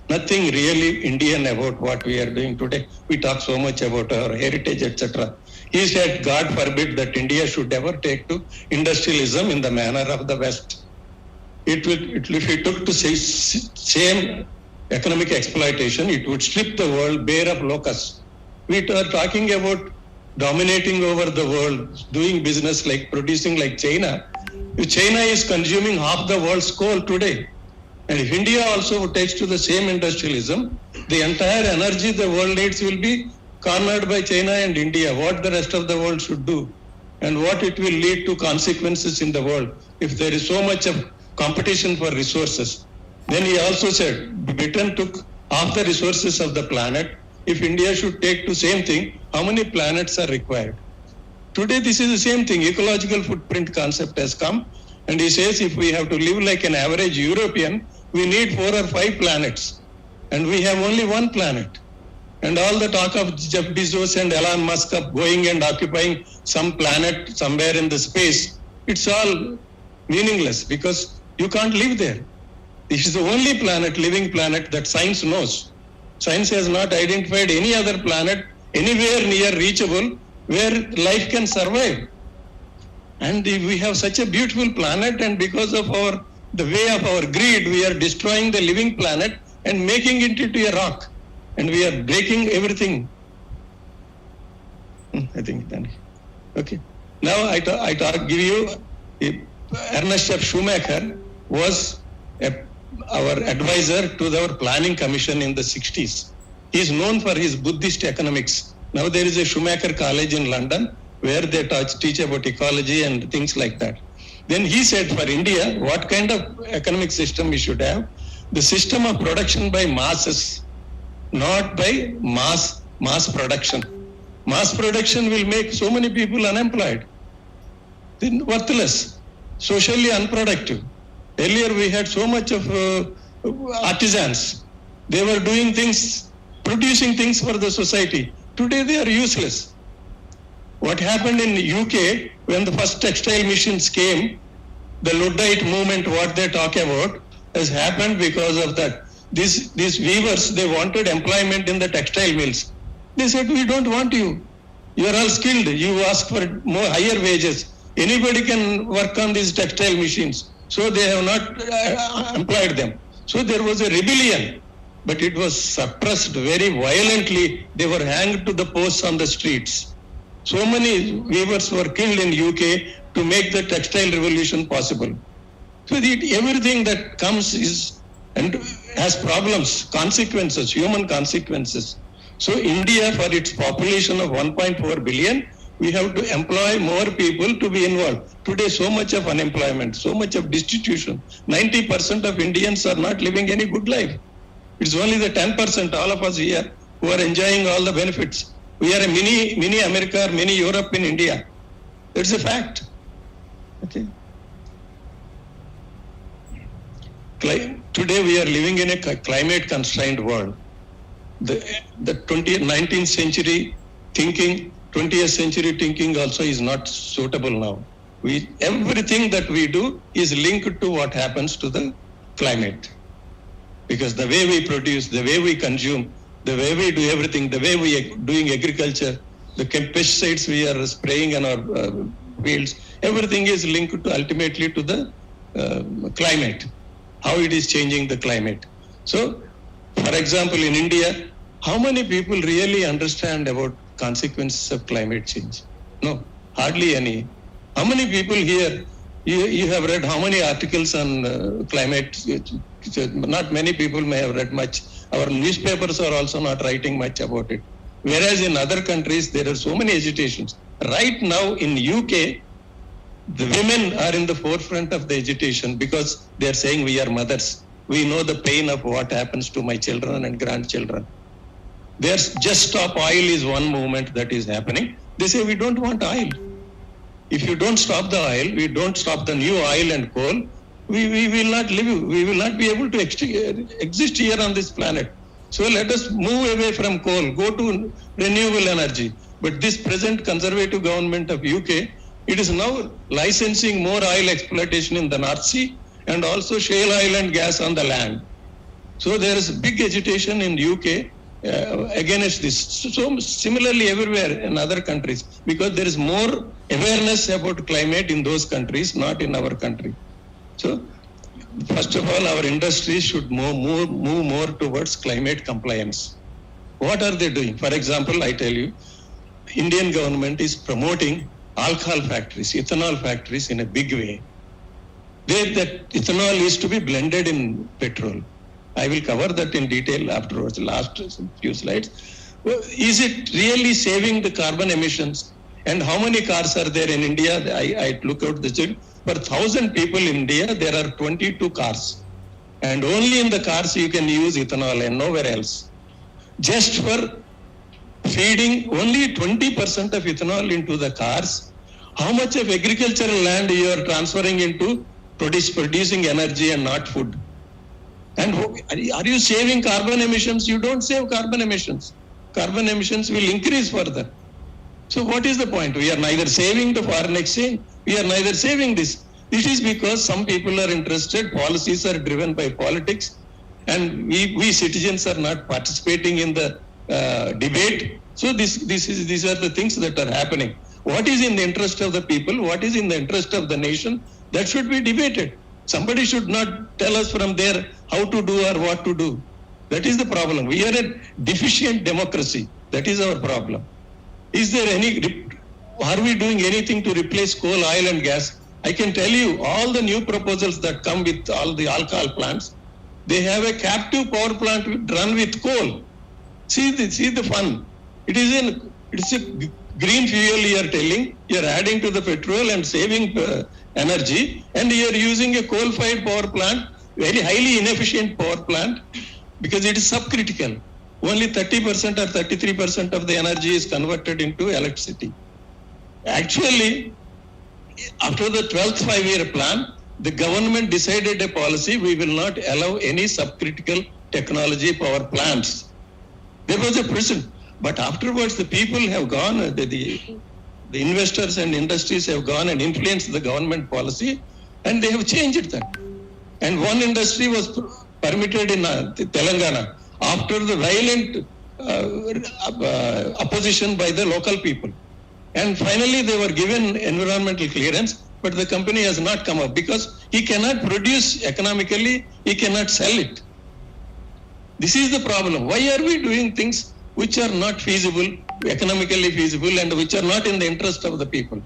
Nothing really Indian about what we are doing today. We talk so much about our heritage, etc. He said, God forbid that India should ever take to industrialism in the manner of the West. If it took to say same economic exploitation, it would strip the world bare of locusts. We are talking about dominating over the world, doing business like producing like China. If China is consuming half the world's coal today, and if India also takes to the same industrialism, the entire energy the world needs will be cornered by China and India. What the rest of the world should do and what it will lead to consequences in the world if there is so much of competition for resources. Then he also said, Britain took half the resources of the planet. If India should take to same thing, how many planets are required? Today this is the same thing. Ecological footprint concept has come. And he says if we have to live like an average European, we need 4 or 5 planets. And we have only one planet. And all the talk of Jeff Bezos and Elon Musk of going and occupying some planet somewhere in the space, it's all meaningless because you can't live there. This is the only planet, living planet, that science knows. Science has not identified any other planet anywhere near reachable where life can survive. And we have such a beautiful planet, and because of the way of our greed, we are destroying the living planet and making it into a rock. And we are breaking everything. I think done. Okay. Now I give you Ernest F. Schumacher was our advisor to our planning commission in the 60s. He is known for his Buddhist economics. Now there is a Schumacher College in London where they teach about ecology and things like that. Then he said for India, what kind of economic system we should have? The system of production by masses, not by mass production. Mass production will make so many people unemployed, then worthless, socially unproductive. Earlier we had so much of artisans. They were doing things, producing things for the society. Today they are useless. What happened in the UK when the first textile machines came, the Luddite movement, what they talk about, has happened because of that. These weavers, they wanted employment in the textile mills. They said, we don't want you. You are all skilled. You ask for more higher wages. Anybody can work on these textile machines. So they have not employed them. So there was a rebellion, but it was suppressed very violently. They were hanged to the posts on the streets. So many weavers were killed in UK to make the textile revolution possible. So everything that comes is and has problems, consequences, human consequences. So India, for its population of 1.4 billion, we have to employ more people to be involved. Today, so much of unemployment, so much of destitution. 90% of Indians are not living any good life. It's only the 10%, all of us here, who are enjoying all the benefits. We are a mini America or mini Europe in India. It's a fact. Okay. Today we are living in a climate constrained world. The 19th century thinking, 20th century thinking also is not suitable now. Everything that we do is linked to what happens to the climate. Because the way we produce, the way we consume, the way we do everything, the way we are doing agriculture, the pesticides we are spraying in our fields, everything is linked to ultimately to the climate, how it is changing the climate. So, for example, in India, how many people really understand about consequences of climate change? No, hardly any. How many people here, you have read how many articles on climate? Not many people may have read much. Our newspapers are also not writing much about it. Whereas in other countries, there are so many agitations. Right now in UK, the women are in the forefront of the agitation because they are saying we are mothers. We know the pain of what happens to my children and grandchildren. There's just stop oil is one movement that is happening. They say we don't want oil. If you don't stop the oil, we don't stop the new oil and coal, we will not live, we will not be able to exist here on this planet. So let us move away from coal, go to renewable energy. But this present conservative government of UK, it is now licensing more oil exploitation in the North Sea and also shale oil and gas on the land. So there is big agitation in UK against this. So similarly everywhere in other countries, because there is more awareness about climate in those countries, not in our country. So first of all, our industries should move more towards climate compliance. What are they doing? For example, I tell you, Indian government is promoting alcohol factories, ethanol factories in a big way. That ethanol is to be blended in petrol. I will cover that in detail afterwards, the last few slides. Is it really saving the carbon emissions? And how many cars are there in India? I look out the chart. For 1,000 people in India, there are 22 cars. And only in the cars you can use ethanol and nowhere else. Just for feeding only 20% of ethanol into the cars, how much of agricultural land you are transferring into producing energy and not food? And are you saving carbon emissions? You don't save carbon emissions. Carbon emissions will increase further. So what is the point? We are neither saving the foreign exchange, we are neither saving this. It is because some people are interested, policies are driven by politics, and we citizens are not participating in the debate. So these are the things that are happening. What is in the interest of the people? What is in the interest of the nation? That should be debated. Somebody should not tell us from there how to do or what to do. That is the problem. We are a deficient democracy. That is our problem. Is there are we doing anything to replace coal, oil and gas? I can tell you all the new proposals that come with all the alcohol plants, they have a captive power plant run with coal. See the fun. It's a green fuel you are telling, you are adding to the petrol and saving energy, and you are using a coal-fired power plant, very highly inefficient power plant, because it is subcritical. Only 30% or 33% of the energy is converted into electricity. Actually, after the 12th five-year plan, the government decided a policy, we will not allow any subcritical technology power plants. There was a prison. But afterwards, the people have gone, the investors and industries have gone and influenced the government policy, and they have changed that. And one industry was permitted in Telangana after the violent opposition by the local people. And finally, they were given environmental clearance, but the company has not come up because he cannot produce economically, he cannot sell it. This is the problem. Why are we doing things which are not feasible, economically feasible, and which are not in the interest of the people?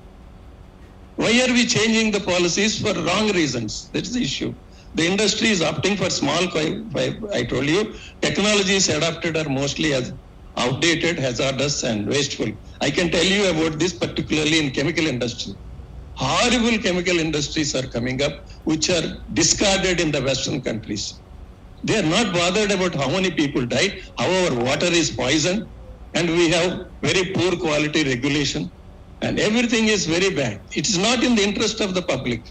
Why are we changing the policies for wrong reasons? That's the issue. The industry is opting for small, I told you, technologies adopted are mostly as outdated, hazardous, and wasteful. I can tell you about this particularly in chemical industry. Horrible chemical industries are coming up, which are discarded in the Western countries. They are not bothered about how many people died, how our water is poisoned, and we have very poor quality regulation, and everything is very bad. It is not in the interest of the public.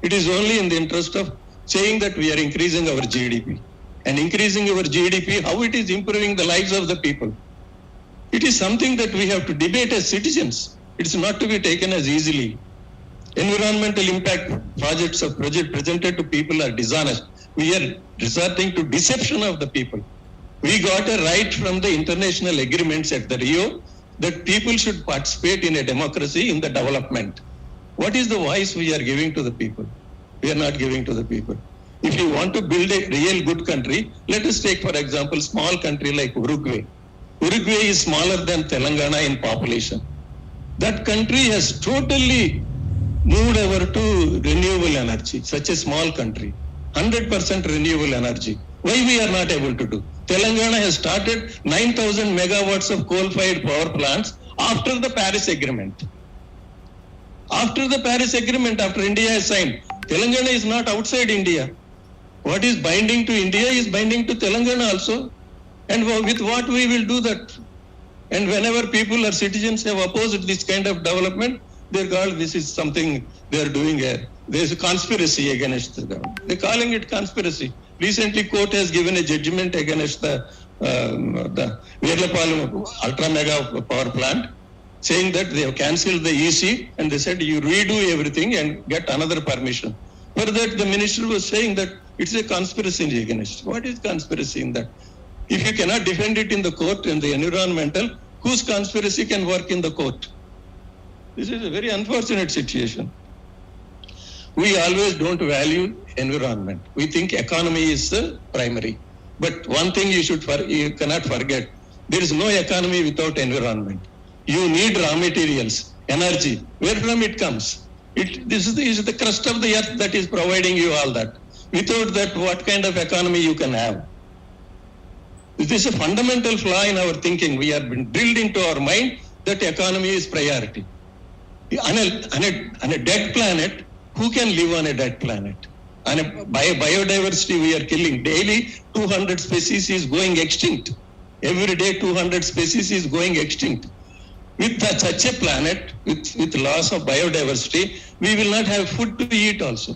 It is only in the interest of saying that we are increasing our GDP. And increasing our GDP, how it is improving the lives of the people. It is something that we have to debate as citizens. It is not to be taken as easily. Environmental impact projects presented to people are dishonest. We are resorting to deception of the people. We got a right from the international agreements at the Rio that people should participate in a democracy in the development. What is the voice we are giving to the people? We are not giving to the people. If you want to build a real good country, let us take, for example, small country like Uruguay. Uruguay is smaller than Telangana in population. That country has totally moved over to renewable energy, such a small country. 100% renewable energy. Why we are not able to do? Telangana has started 9,000 megawatts of coal-fired power plants after the Paris Agreement. After the Paris Agreement, after India has signed, Telangana is not outside India. What is binding to India is binding to Telangana also. And with what we will do that? And whenever people or citizens have opposed this kind of development, they're called, this is something they're doing here. There's a conspiracy against the government. They're calling it conspiracy. Recently, court has given a judgment against the Virlapal ultra mega power plant, saying that they have cancelled the EC and they said you redo everything and get another permission. For that, the minister was saying that it's a conspiracy against. What is conspiracy in that? If you cannot defend it in the court and the environmental, whose conspiracy can work in the court? This is a very unfortunate situation. We always don't value environment. We think economy is the primary. But one thing you cannot forget, there is no economy without environment. You need raw materials, energy. Where from it comes? This is the crust of the earth that is providing you all that. Without that, what kind of economy you can have? This is a fundamental flaw in our thinking. We have been drilled into our mind that economy is priority. On a dead planet, who can live on a dead planet? On a biodiversity we are killing. Daily 200 species is going extinct. Every day 200 species is going extinct. With such a planet, with loss of biodiversity, we will not have food to eat also.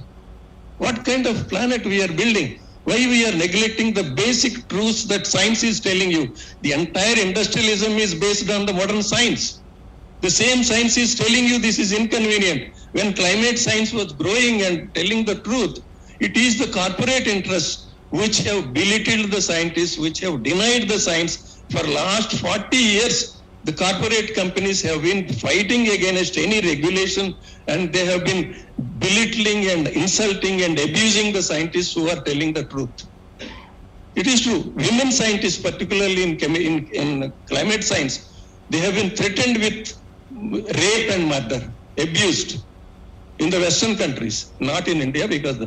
What kind of planet we are building? Why we are neglecting the basic truths that science is telling you? The entire industrialism is based on the modern science. The same science is telling you this is inconvenient. When climate science was growing and telling the truth, it is the corporate interests which have belittled the scientists, which have denied the science. For last 40 years, the corporate companies have been fighting against any regulation, and they have been belittling and insulting and abusing the scientists who are telling the truth. It is true. Women scientists, particularly in climate science, they have been threatened with rape and murder, abused in the Western countries, not in India, because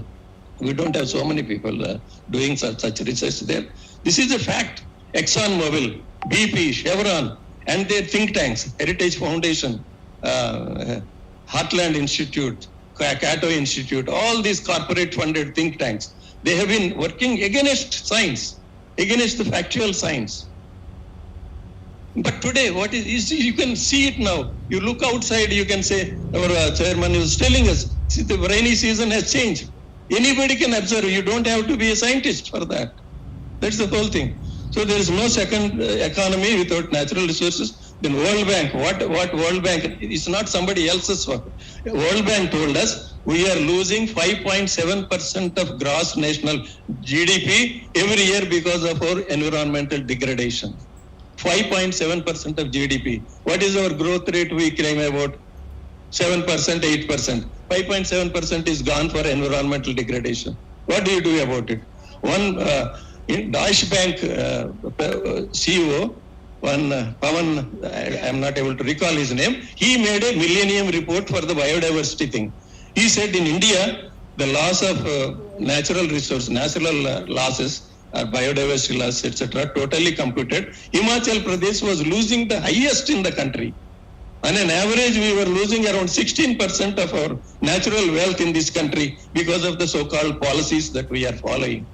we don't have so many people doing such research there. This is a fact. ExxonMobil, BP, Chevron, and their think tanks, Heritage Foundation, Heartland Institute, Cato Institute, all these corporate funded think tanks, they have been working against science, against the factual science. But today, what is you can see it now. You look outside, you can say, our chairman was telling us, see, the rainy season has changed. Anybody can observe. You don't have to be a scientist for that. That's the whole thing. So there is no second economy without natural resources. Then World Bank, what World Bank, it's not somebody else's work. World Bank told us we are losing 5.7% of gross national GDP every year because of our environmental degradation. 5.7% of GDP. What is our growth rate? We claim about 7%, 8%. 5.7% is gone for environmental degradation. What do you do about it? One in Deutsche Bank CEO, one Pawan, I am not able to recall his name, he made a millennium report for the biodiversity thing. He said in India, the loss of natural resource, natural losses, biodiversity loss, etc., totally computed. Himachal Pradesh was losing the highest in the country. On an average, we were losing around 16% of our natural wealth in this country because of the so-called policies that we are following.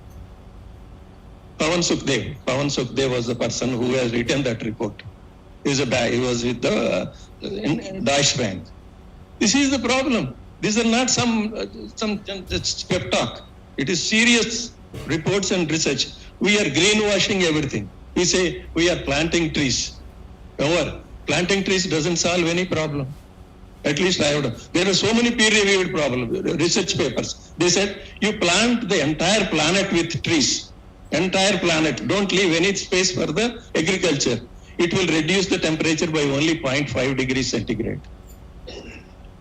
Pawan Sukhdev was the person who has written that report. He was with the Deutsche Bank. This is the problem. These are not some just pep talk. It is serious reports and research. We are greenwashing everything. We say we are planting trees. However, planting trees doesn't solve any problem. At least I would. There are so many peer-reviewed research papers. They said you plant the entire planet with trees. Entire planet. Don't leave any space for the agriculture. It will reduce the temperature by only 0.5 degrees centigrade.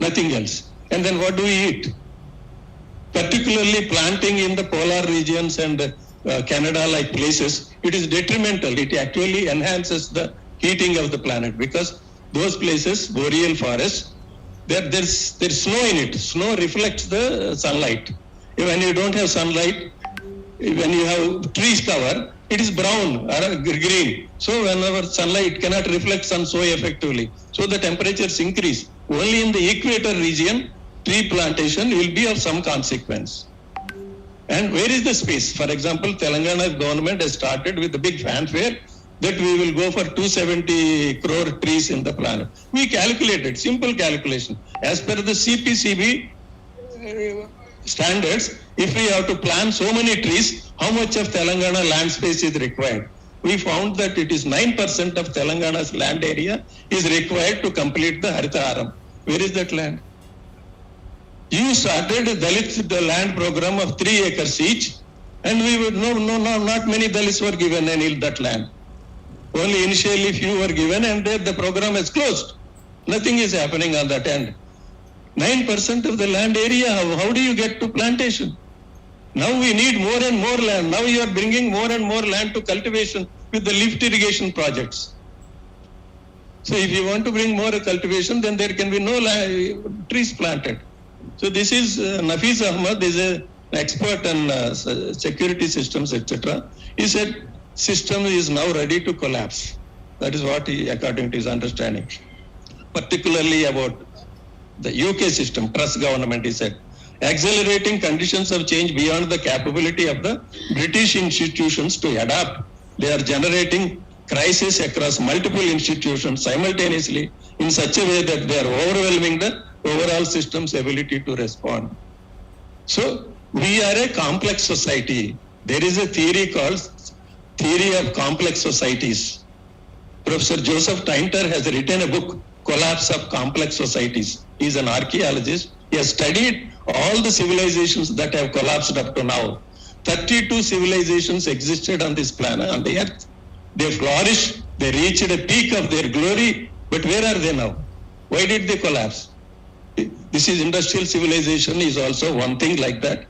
Nothing else. And then what do we eat? Particularly planting in the polar regions and Canada-like places, it is detrimental. It actually enhances the heating of the planet because those places, boreal forests, there's snow in it. Snow reflects the sunlight. When you don't have sunlight, when you have trees cover, it is brown or green. So whenever sunlight cannot reflect sun so effectively. So the temperatures increase. Only in the equator region, tree plantation will be of some consequence. And where is the space? For example, Telangana government has started with a big fanfare that we will go for 270 crore trees in the planet. We calculated, simple calculation. As per the CPCB standards, if we have to plant so many trees, how much of Telangana land space is required? We found that it is 9% of Telangana's land area is required to complete the Haritaharam. Where is that land? You started a Dalit land program of 3 acres each, and we would not many Dalits were given any that land. Only initially few were given, and then the program is closed. Nothing is happening on that end. 9% of the land area, how do you get to plantation? Now we need more and more land. Now you are bringing more and more land to cultivation with the lift irrigation projects. So if you want to bring more cultivation, then there can be no trees planted. So this is Nafis Ahmad, is an expert on security systems, etc. He said system is now ready to collapse. That is what he, according to his understanding. Particularly about the UK system, trust government, he said. Accelerating conditions of change beyond the capability of the British institutions to adapt. They are generating crisis across multiple institutions simultaneously in such a way that they are overwhelming the overall system's ability to respond. So we are a complex society. There is a theory called theory of complex societies. Professor Joseph Tainter has written a book, Collapse of Complex Societies. He is an archaeologist. He has studied all the civilizations that have collapsed up to now. 32 civilizations existed on this planet, on the earth. They flourished, they reached a peak of their glory, but where are they now? Why did they collapse? This is industrial civilization is also one thing like that.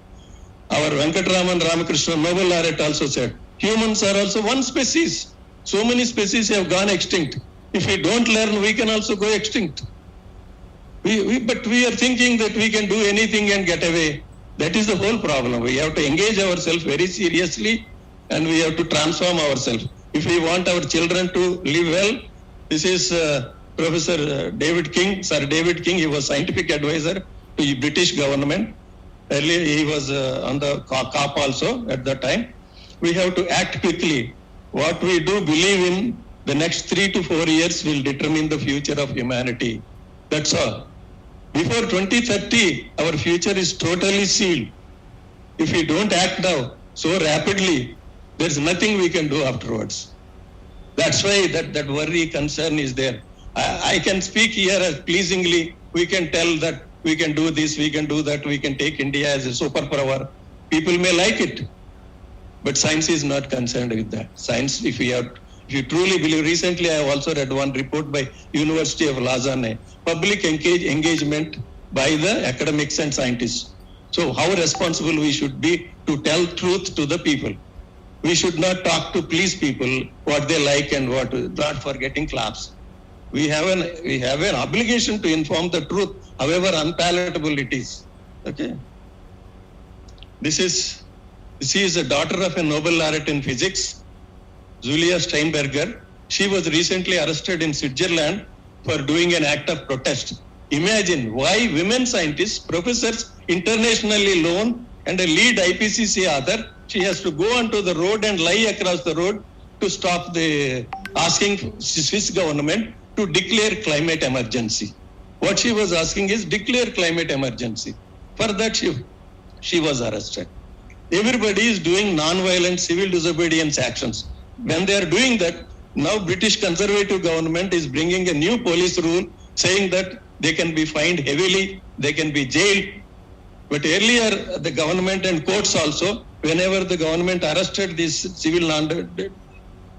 Our Venkatraman Ramakrishna Nobel laureate also said, humans are also one species. So many species have gone extinct. If we don't learn, we can also go extinct. But we are thinking that we can do anything and get away. That is the whole problem. We have to engage ourselves very seriously and we have to transform ourselves. If we want our children to live well, this is Professor David King, Sir David King. He was scientific advisor to the British government. Earlier he was on the COP also at that time. We have to act quickly. What we do believe in the next 3 to 4 years will determine the future of humanity. That's all. Before 2030, our future is totally sealed. If we don't act now so rapidly, there's nothing we can do afterwards. That's why that worry, concern is there. I can speak here as pleasingly. We can tell that we can do this, we can do that, we can take India as a superpower. People may like it, but science is not concerned with that. Science, if you truly believe, recently I have also read one report by University of Lausanne, public engagement by the academics and scientists. So how responsible we should be to tell truth to the people. We should not talk to please people what they like and what not for getting claps. We have an obligation to inform the truth, however unpalatable it is. Okay. This is a daughter of a Nobel laureate in physics, Julia Steinberger. She was recently arrested in Switzerland for doing an act of protest. Imagine why women scientists, professors, internationally known, and a lead IPCC author, she has to go onto the road and lie across the road to stop asking Swiss government to declare climate emergency. What she was asking is declare climate emergency. For that she was arrested. Everybody is doing non-violent civil disobedience actions. When they are doing that, now British conservative government is bringing a new police rule saying that they can be fined heavily, they can be jailed. But earlier the government and courts also, whenever the government arrested this civil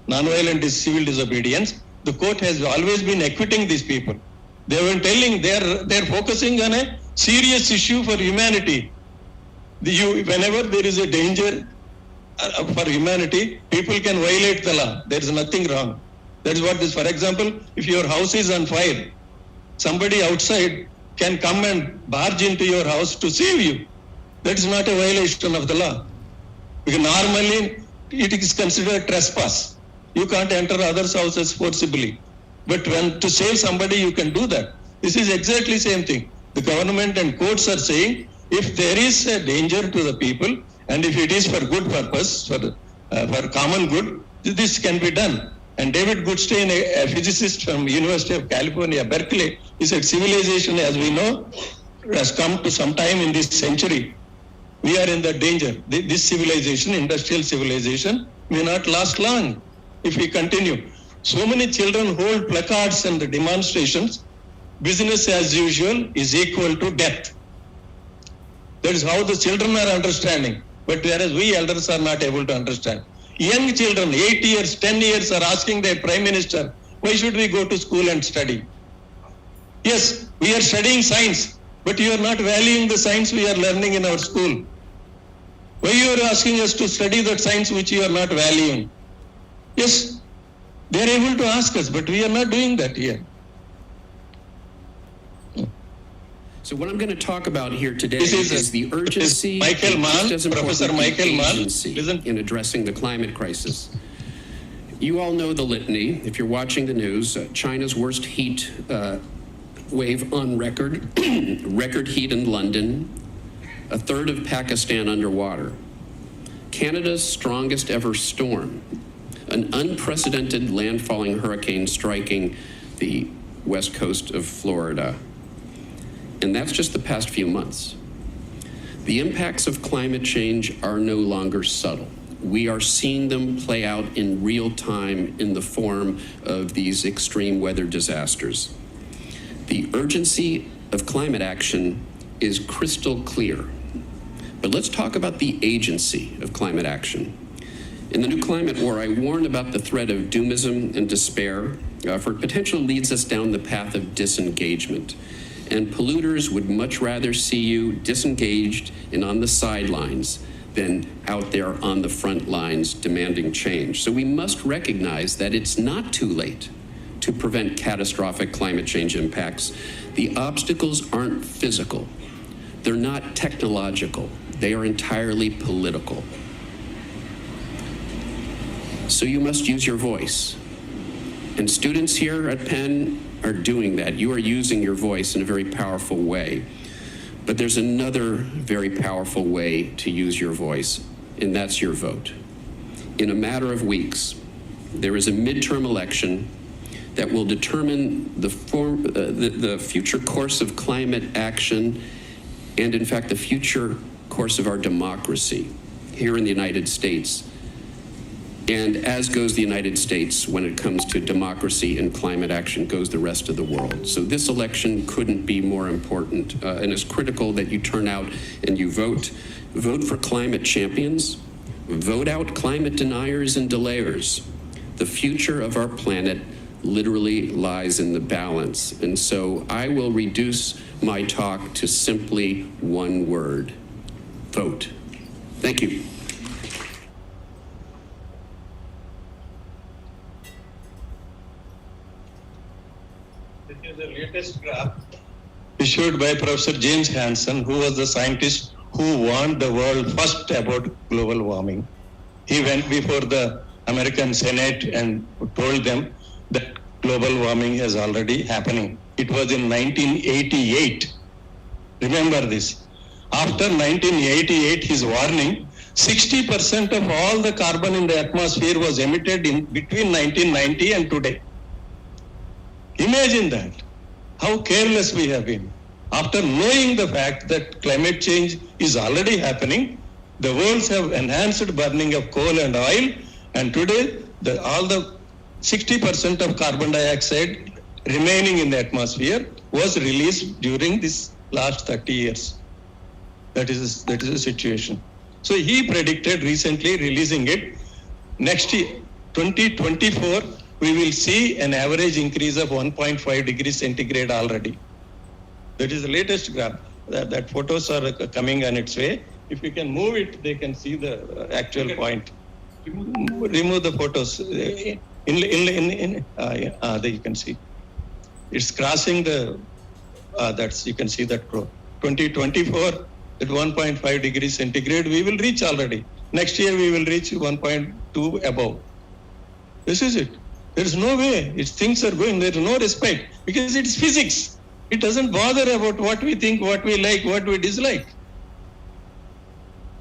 non-violent civil disobedience, the court has always been acquitting these people. They were telling they're focusing on a serious issue for humanity. Whenever there is a danger for humanity, people can violate the law. There is nothing wrong. That is what this. For example, if your house is on fire, somebody outside can come and barge into your house to save you. That is not a violation of the law. Because normally it is considered trespass. You can't enter others' houses forcibly. But when to save somebody, you can do that. This is exactly the same thing. The government and courts are saying, if there is a danger to the people, and if it is for good purpose, for common good, this can be done. And David Goodstein, a physicist from University of California, Berkeley, he said civilization, as we know, has come to some time in this century. We are in the danger. This civilization, industrial civilization, may not last long if we continue. So many children hold placards and demonstrations. Business as usual is equal to death. That is how the children are understanding. But whereas we elders are not able to understand. Young children, 8 years, 10 years, are asking their Prime Minister, why should we go to school and study? Yes, we are studying science, but you are not valuing the science we are learning in our school. Why you are asking us to study that science which you are not valuing? Yes, they are able to ask us, but we are not doing that here. So what I'm going to talk about here today is the urgency Michael Mann, Professor Michael Mann, in addressing the climate crisis. You all know the litany. If you're watching the news, China's worst heat wave on record, record heat in London, a third of Pakistan underwater, Canada's strongest ever storm, an unprecedented landfalling hurricane striking the west coast of Florida. And that's just the past few months. The impacts of climate change are no longer subtle. We are seeing them play out in real time in the form of these extreme weather disasters. The urgency of climate action is crystal clear. But let's talk about the agency of climate action. In the new climate war, I warn about the threat of doomism and despair, for it potentially leads us down the path of disengagement. And polluters would much rather see you disengaged and on the sidelines than out there on the front lines demanding change. So we must recognize that it's not too late to prevent catastrophic climate change impacts. The obstacles aren't physical. They're not technological. They are entirely political. So you must use your voice. And students here at Penn are doing that. You are using your voice in a very powerful way. But there's another very powerful way to use your voice, and that's your vote. In a matter of weeks, there is a midterm election that will determine the future course of climate action and, in fact, the future course of our democracy here in the United States. And as goes the United States when it comes to democracy and climate action, goes the rest of the world. So this election couldn't be more important, and it's critical that you turn out and you vote. Vote for climate champions. Vote out climate deniers and delayers. The future of our planet literally lies in the balance. And so I will reduce my talk to simply one word: vote. Thank you. This is the latest graph issued by Professor James Hansen, who was the scientist who warned the world first about global warming. He went before the American Senate and told them that global warming is already happening. It was in 1988. Remember this. After 1988, his warning, 60% of all the carbon in the atmosphere was emitted in between 1990 and today. Imagine that, how careless we have been. After knowing the fact that climate change is already happening, the worlds have enhanced burning of coal and oil, and today all the 60% of carbon dioxide remaining in the atmosphere was released during this last 30 years. That is the situation. So he predicted recently releasing it. Next year, 2024, we will see an average increase of 1.5 degrees centigrade already. That is the latest graph. That photos are coming on its way. If you can move it, they can see the actual point. Remove the photos. There you can see. It's crossing the, you can see that growth. 2024, at 1.5 degrees centigrade, we will reach already. Next year, we will reach 1.2 above. This is it. There is no way. Things are going. There is no respect because it's physics. It doesn't bother about what we think, what we like, what we dislike.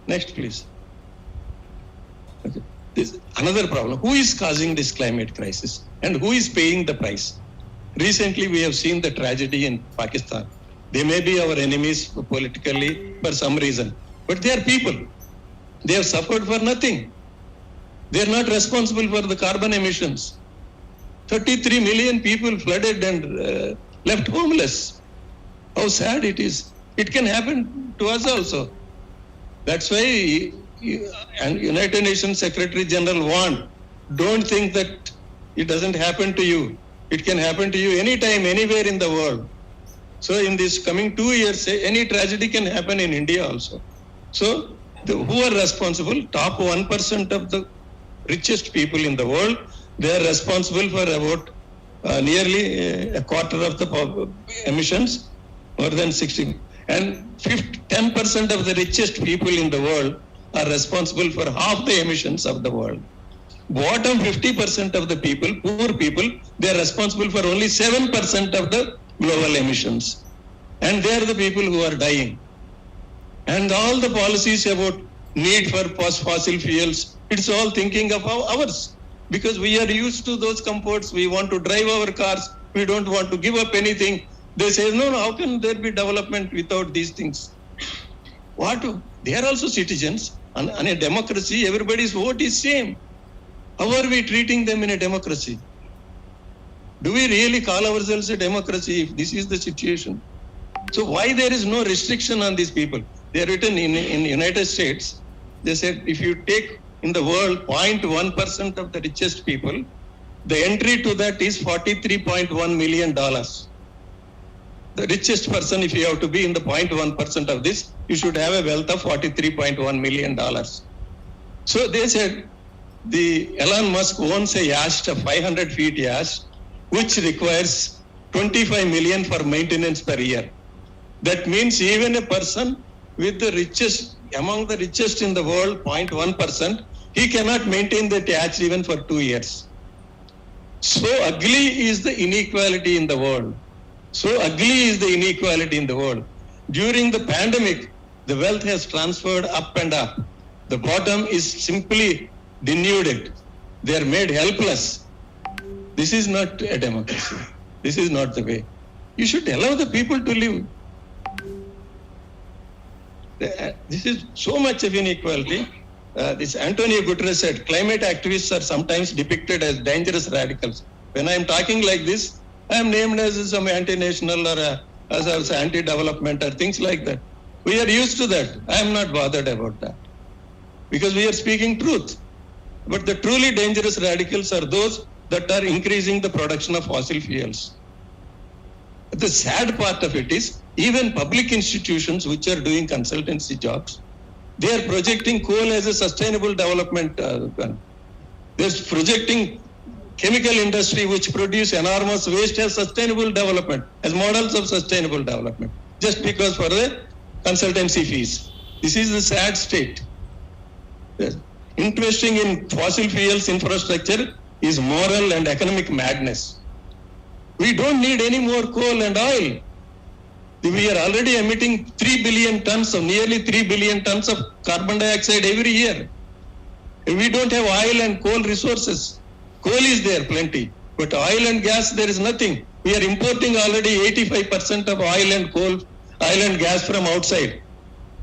Next, please. Okay. This another problem. Who is causing this climate crisis and who is paying the price? Recently, we have seen the tragedy in Pakistan. They may be our enemies politically for some reason, but they are people. They have suffered for nothing. They are not responsible for the carbon emissions. 33 million people flooded and left homeless. How sad it is. It can happen to us also. That's why and United Nations Secretary General warned, don't think that it doesn't happen to you. It can happen to you anytime, anywhere in the world. So in this coming 2 years, any tragedy can happen in India also. So who are responsible? Top 1% of the richest people in the world, they are responsible for about nearly a quarter of the emissions, more than 60. And 10% of the richest people in the world are responsible for half the emissions of the world. Bottom 50% of the people, poor people, they are responsible for only 7% of the global emissions. And they are the people who are dying. And all the policies about need for fossil fuels, it's all thinking of ours. Because we are used to those comforts, we want to drive our cars, we don't want to give up anything. They say, no, how can there be development without these things? What? They are also citizens. On a democracy, everybody's vote is same. How are we treating them in a democracy? Do we really call ourselves a democracy if this is the situation? So why there is no restriction on these people? They are written in United States. They said if you take in the world 0.1% of the richest people, the entry to that is $43.1 million. The richest person, if you have to be in the 0.1% of this, you should have a wealth of $43.1 million. So they said the Elon Musk owns a yacht, a 500 feet yacht, which requires 25 million for maintenance per year. That means even a person with the richest, among the richest in the world, 0.1%, he cannot maintain the yacht even for 2 years. So ugly is the inequality in the world. So ugly is the inequality in the world. During the pandemic, the wealth has transferred up and up. The bottom is simply denuded. They are made helpless. This is not a democracy. This is not the way. You should allow the people to live. This is so much of inequality. This Antonio Guterres said, climate activists are sometimes depicted as dangerous radicals. When I am talking like this, I am named as some anti-national or as anti-development or things like that. We are used to that. I am not bothered about that. Because we are speaking truth. But the truly dangerous radicals are those that are increasing the production of fossil fuels. The sad part of it is, even public institutions which are doing consultancy jobs, they are projecting coal as a sustainable development. They're projecting chemical industry which produce enormous waste as sustainable development, as models of sustainable development, just because for the consultancy fees. This is the sad state. Investing in fossil fuels infrastructure is moral and economic madness. We don't need any more coal and oil. We are already emitting 3 billion tons of, nearly 3 billion tons of carbon dioxide every year. We don't have oil and coal resources. Coal is there plenty, but oil and gas, there is nothing. We are importing already 85% of oil and coal, oil and gas from outside.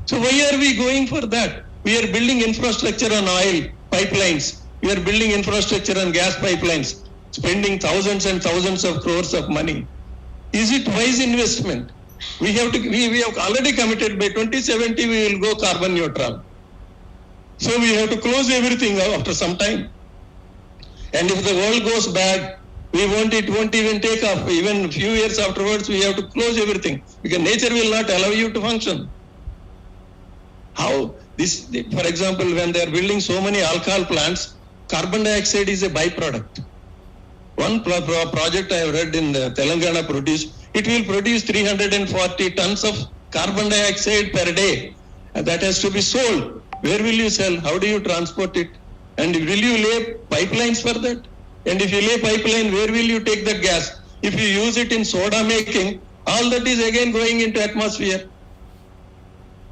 So why are we going for that? We are building infrastructure on oil pipelines. We are building infrastructure on gas pipelines, spending thousands and thousands of crores of money. Is it wise investment? We have already committed by 2070 we will go carbon neutral. So we have to close everything after some time. And if the world goes bad, it won't even take off. Even a few years afterwards, we have to close everything because nature will not allow you to function. How? This, for example, when they are building so many alcohol plants, carbon dioxide is a byproduct. One project I have read in Telangana it will produce 340 tons of carbon dioxide per day. And that has to be sold. Where will you sell? How do you transport it? And will you lay pipelines for that? And if you lay pipeline, where will you take that gas? If you use it in soda making, all that is again going into atmosphere.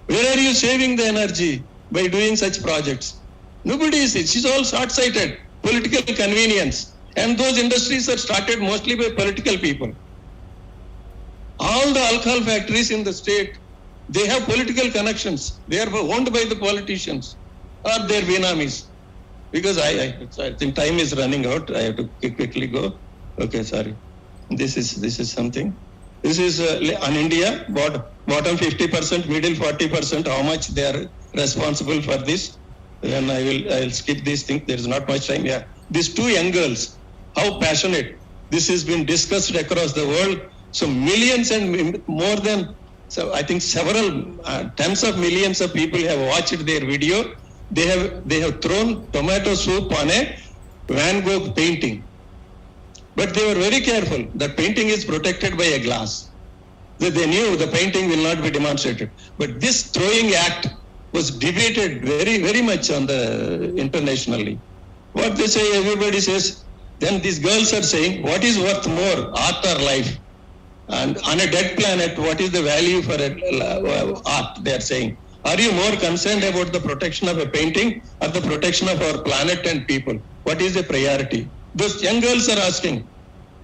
Where are you saving the energy by doing such projects? Nobody is. It's all short-sighted, political convenience. And those industries are started mostly by political people. All the alcohol factories in the state, they have political connections. They are owned by the politicians or their benamis. Because I think time is running out. I have to quickly go. Okay, sorry. This is something. This is on India, bottom 50%, middle 40%, how much they are responsible for this. Then I'll skip this thing. There is not much time. Yeah. These two young girls, how passionate. This has been discussed across the world. So millions and more than, so I think several tens of millions of people have watched their video. They have thrown tomato soup on a Van Gogh painting. But they were very careful. The painting is protected by a glass. They knew the painting will not be demonstrated. But this throwing act was debated very, very much on the internationally. What they say, everybody says, then these girls are saying, what is worth more, art or life? And on a dead planet, what is the value for art, they are saying. Are you more concerned about the protection of a painting or the protection of our planet and people? What is the priority? Those young girls are asking.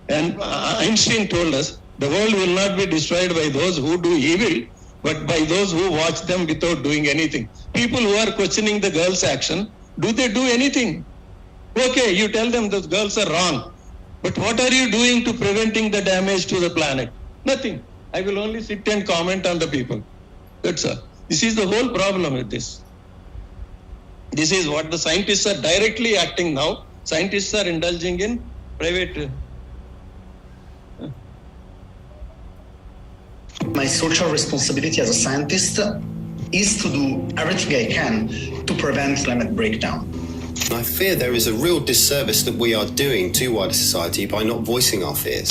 And Einstein told us, the world will not be destroyed by those who do evil, but by those who watch them without doing anything. People who are questioning the girls' action, do they do anything? Okay, you tell them those girls are wrong, but what are you doing to preventing the damage to the planet? Nothing. I will only sit and comment on the people. That's all. This is the whole problem with this. This is what the scientists are directly acting now. Scientists are indulging in private. My social responsibility as a scientist is to do everything I can to prevent climate breakdown. I fear there is a real disservice that we are doing to wider society by not voicing our fears.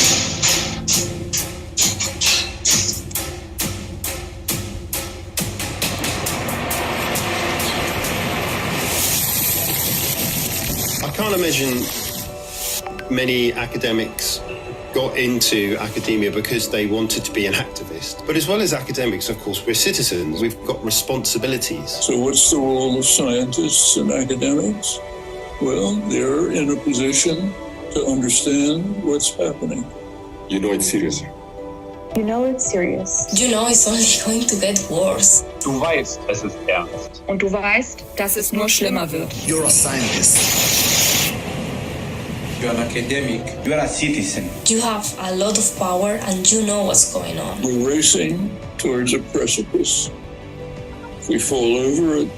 I can't imagine many academics got into academia because they wanted to be an activist. But as well as academics, of course, we're citizens. We've got responsibilities. So what's the role of scientists and academics? Well, they're in a position to understand what's happening. You know it's serious. You know it's serious. You know it's only going to get worse. Du weißt, es ist ernst. Und du weißt, dass es nur schlimmer wird. You're a scientist. You're an academic. You're a citizen. You have a lot of power and you know what's going on. We're racing towards a precipice. If we fall over it.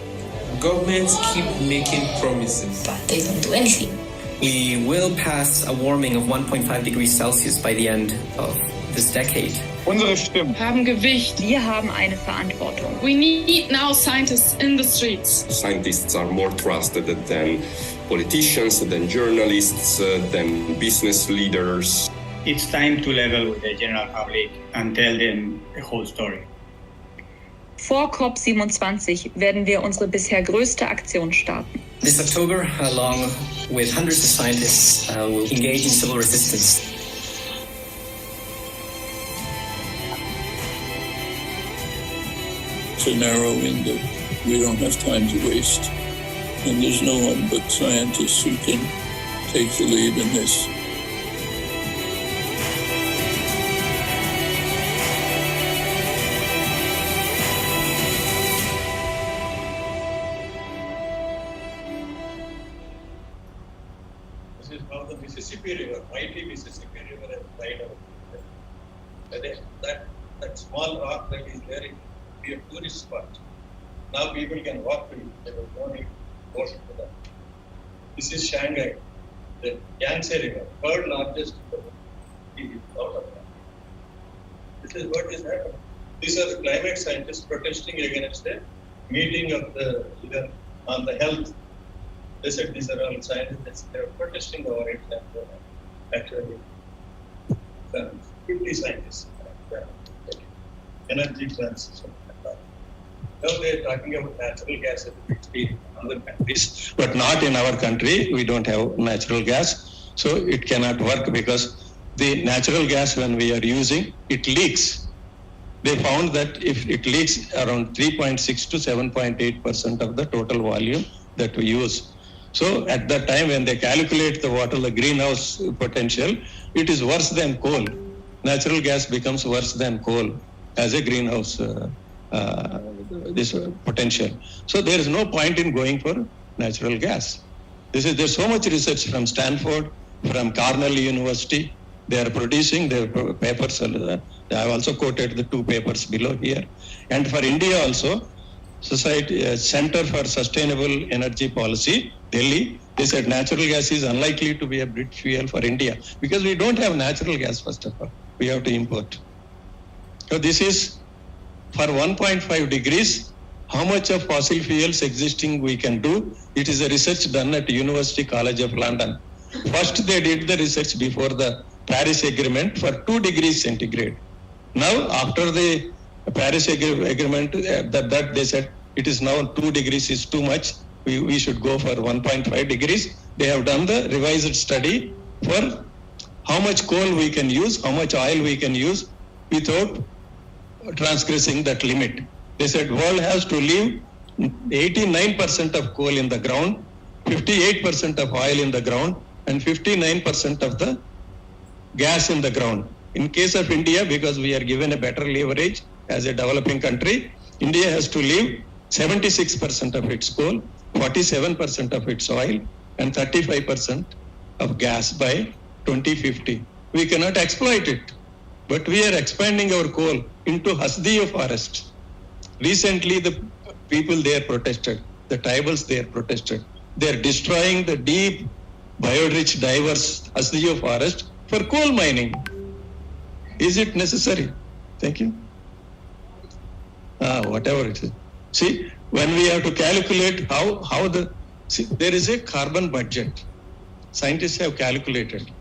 Governments keep making promises, but they don't do anything. We will pass a warming of 1.5 degrees Celsius by the end of this decade. Unsere Stimmen haben Gewicht. Wir haben eine Verantwortung. We need now scientists in the streets. Scientists are more trusted than politicians, than journalists, than business leaders. It's time to level with the general public and tell them the whole story. Vor COP27 werden wir unsere bisher größte Aktion starten. This October, along with hundreds of scientists, will engage in civil resistance. It's a narrow window. We don't have time to waste. And there's no one but scientists who can take the lead in this. This is how the Mississippi River, mighty Mississippi River has dried out. That small rock that is there, it will be a tourist spot. Now people can walk to it. They will not need to that. This is Shanghai, the Yangtze River, third largest in the world. It is out of that. This is what is happening. These are the climate scientists protesting against a meeting of the leader on the health. They said these are all scientists. They are protesting over it. Actually, 50 scientists. Energy transition. Now they are talking about natural gas in other countries, but not in our country. We don't have natural gas, so it cannot work because the natural gas, when we are using, it leaks. They found that if it leaks around 3.6 to 7.8% of the total volume that we use. So at that time when they calculate the greenhouse potential, it is worse than coal. Natural gas becomes worse than coal as a greenhouse this potential. So there is no point in going for natural gas. There's so much research from Stanford, from Cornell University. They are producing their papers. I have also quoted the two papers below here. And for India also, Center for Sustainable Energy Policy, Delhi, they said natural gas is unlikely to be a bridge fuel for India because we don't have natural gas, first of all. We have to import. So this is for 1.5 degrees, how much of fossil fuels existing we can do. It is a research done at University College of London. First, they did the research before the Paris Agreement for 2 degrees centigrade. Now, after the Paris Agreement, that they said it is now 2 degrees is too much. We should go for 1.5 degrees. They have done the revised study for how much coal we can use, how much oil we can use without transgressing that limit. They said world has to leave 89% of coal in the ground, 58% of oil in the ground, and 59% of the gas in the ground. In case of India, because we are given a better leverage as a developing country, India has to leave 76% of its coal, 47% of its oil, and 35% of gas by 2050. We cannot exploit it, but we are expanding our coal into Hasdiya forest. Recently, the people there protested, the tribals there protested. They are destroying the deep, biorich, diverse Hasdiya forest for coal mining. Is it necessary? Thank you. Whatever it is. See, when we have to calculate there is a carbon budget. Scientists have calculated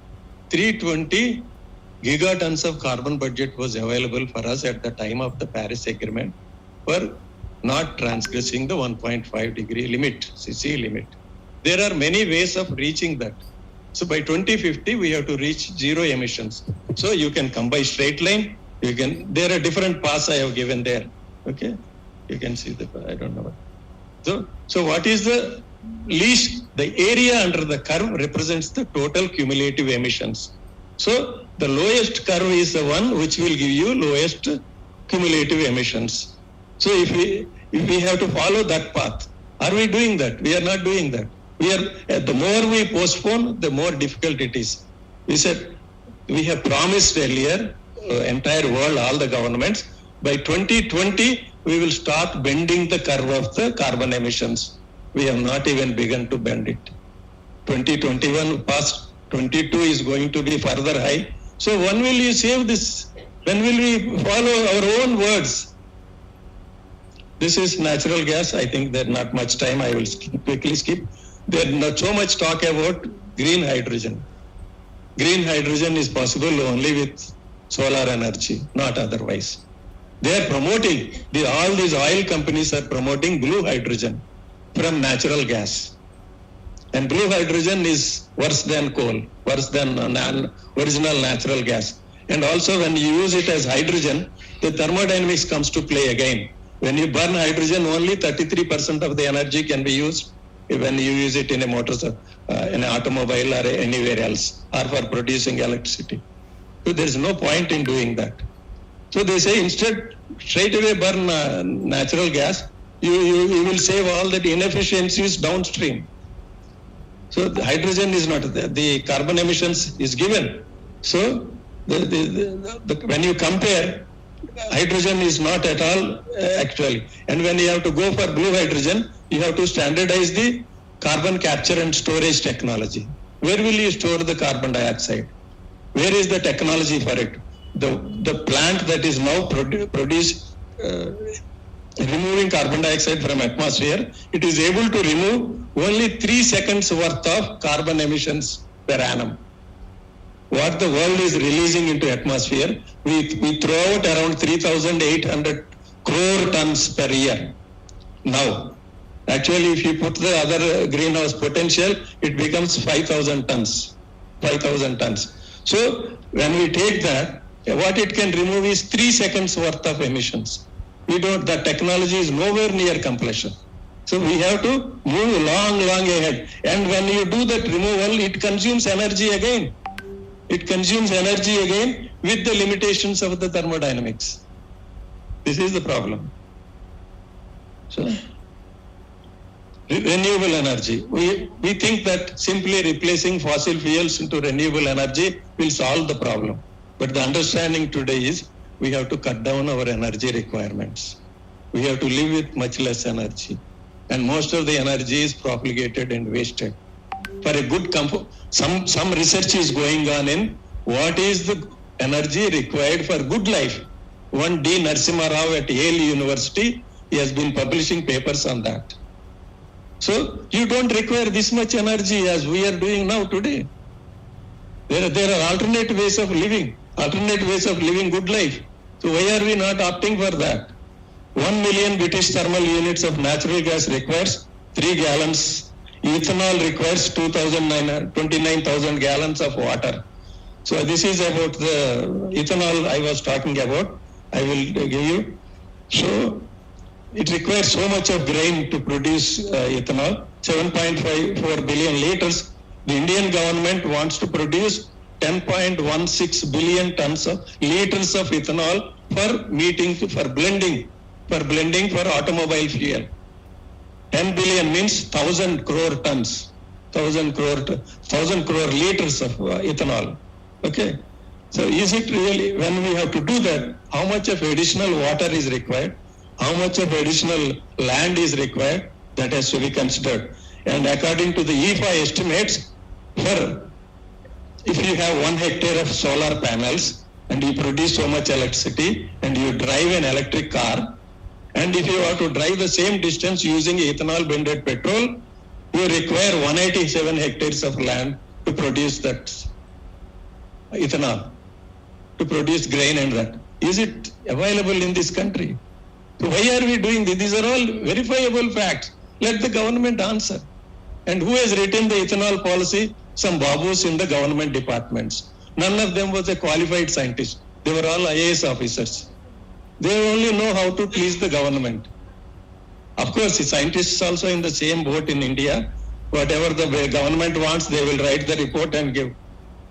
320 gigatons of carbon budget was available for us at the time of the Paris Agreement for not transgressing the 1.5 degree limit, CC limit. There are many ways of reaching that. So by 2050, we have to reach zero emissions. So you can come by straight line. There are different paths I have given there. Okay, you can see I don't know. So what is the least? The area under the curve represents the total cumulative emissions. So the lowest curve is the one which will give you lowest cumulative emissions. So if we have to follow that path, are we doing that? We are not doing that. The more we postpone, the more difficult it is. We said we have promised earlier, entire world, all the governments, by 2020 we will start bending the curve of the carbon emissions. We have not even begun to bend it. 2021 past, 22 is going to be further high. So when will you save this? When will we follow our own words? This is natural gas. I think there's not much time. I will quickly skip. There's not so much talk about green hydrogen. Green hydrogen is possible only with solar energy, not otherwise. They are promoting, all these oil companies are promoting blue hydrogen from natural gas. And blue hydrogen is worse than coal, worse than original natural gas. And also when you use it as hydrogen, the thermodynamics comes to play again. When you burn hydrogen, only 33% of the energy can be used when you use it in a motor, in an automobile or anywhere else, or for producing electricity. So there is no point in doing that. So they say instead, straight away burn natural gas, you will save all that inefficiencies downstream. So the hydrogen is not there. The carbon emissions is given. So when you compare, hydrogen is not at all actually. And when you have to go for blue hydrogen, you have to standardize the carbon capture and storage technology. Where will you store the carbon dioxide? Where is the technology for it? The plant that is now removing carbon dioxide from atmosphere, it is able to remove only 3 seconds worth of carbon emissions per annum. What the world is releasing into atmosphere, we throw out around 3,800 crore tons per year. Now, actually, if you put the other greenhouse potential, it becomes 5,000 tons. 5,000 tons. So when we take that, what it can remove is 3 seconds worth of emissions. The technology is nowhere near completion. So we have to move long ahead. And when you do that removal, it consumes energy again. It consumes energy again with the limitations of the thermodynamics. This is the problem. So, renewable energy. We think that simply replacing fossil fuels into renewable energy will solve the problem. But the understanding today is we have to cut down our energy requirements. We have to live with much less energy. And most of the energy is propagated and wasted. For a good some research is going on in what is the energy required for good life. One D. Narasimha Rao at Yale University, he has been publishing papers on that. So you don't require this much energy as we are doing now today. There are alternate ways of living good life. So why are we not opting for that? 1 million British thermal units of natural gas requires 3 gallons. Ethanol requires 29,000 gallons of water. So this is about the ethanol I was talking about. I will give you. So it requires so much of grain to produce ethanol, 7.54 billion liters. The Indian government wants to produce 10.16 billion tons of liters of ethanol for blending for automobile fuel. 10 billion means 1,000 crore tons, 1,000 crore liters of ethanol. Okay. So is it really, when we have to do that, how much of additional water is required? How much of additional land is required? That has to be considered. And according to the IFA estimates, if you have 1 hectare of solar panels and you produce so much electricity and you drive an electric car, and if you have to drive the same distance using ethanol blended petrol, you require 187 hectares of land to produce that ethanol, to produce grain and that. Is it available in this country? So why are we doing this? These are all verifiable facts. Let the government answer. And who has written the ethanol policy? Some babus in the government departments. None of them was a qualified scientist. They were all IAS officers. They only know how to please the government. Of course, the scientists also in the same boat in India. Whatever the government wants, they will write the report and give.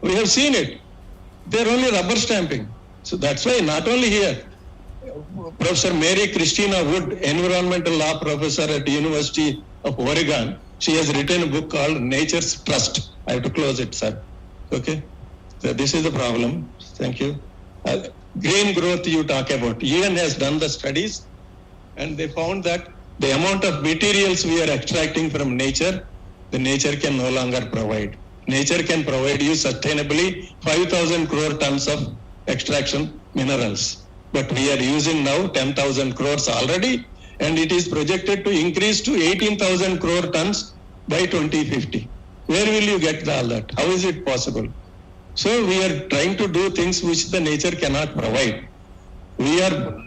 We have seen it. They're only rubber stamping. So that's why not only here, Professor Mary Christina Wood, environmental law professor at the University of Oregon, she has written a book called Nature's Trust. I have to close it, sir. Okay? So this is the problem. Thank you. Green growth you talk about. UN has done the studies and they found that the amount of materials we are extracting from nature, the nature can no longer provide. Nature can provide you sustainably 5,000 crore tons of extraction minerals. But we are using now 10,000 crores already, and it is projected to increase to 18,000 crore tons by 2050. Where will you get all that? How is it possible? So we are trying to do things which the nature cannot provide. We are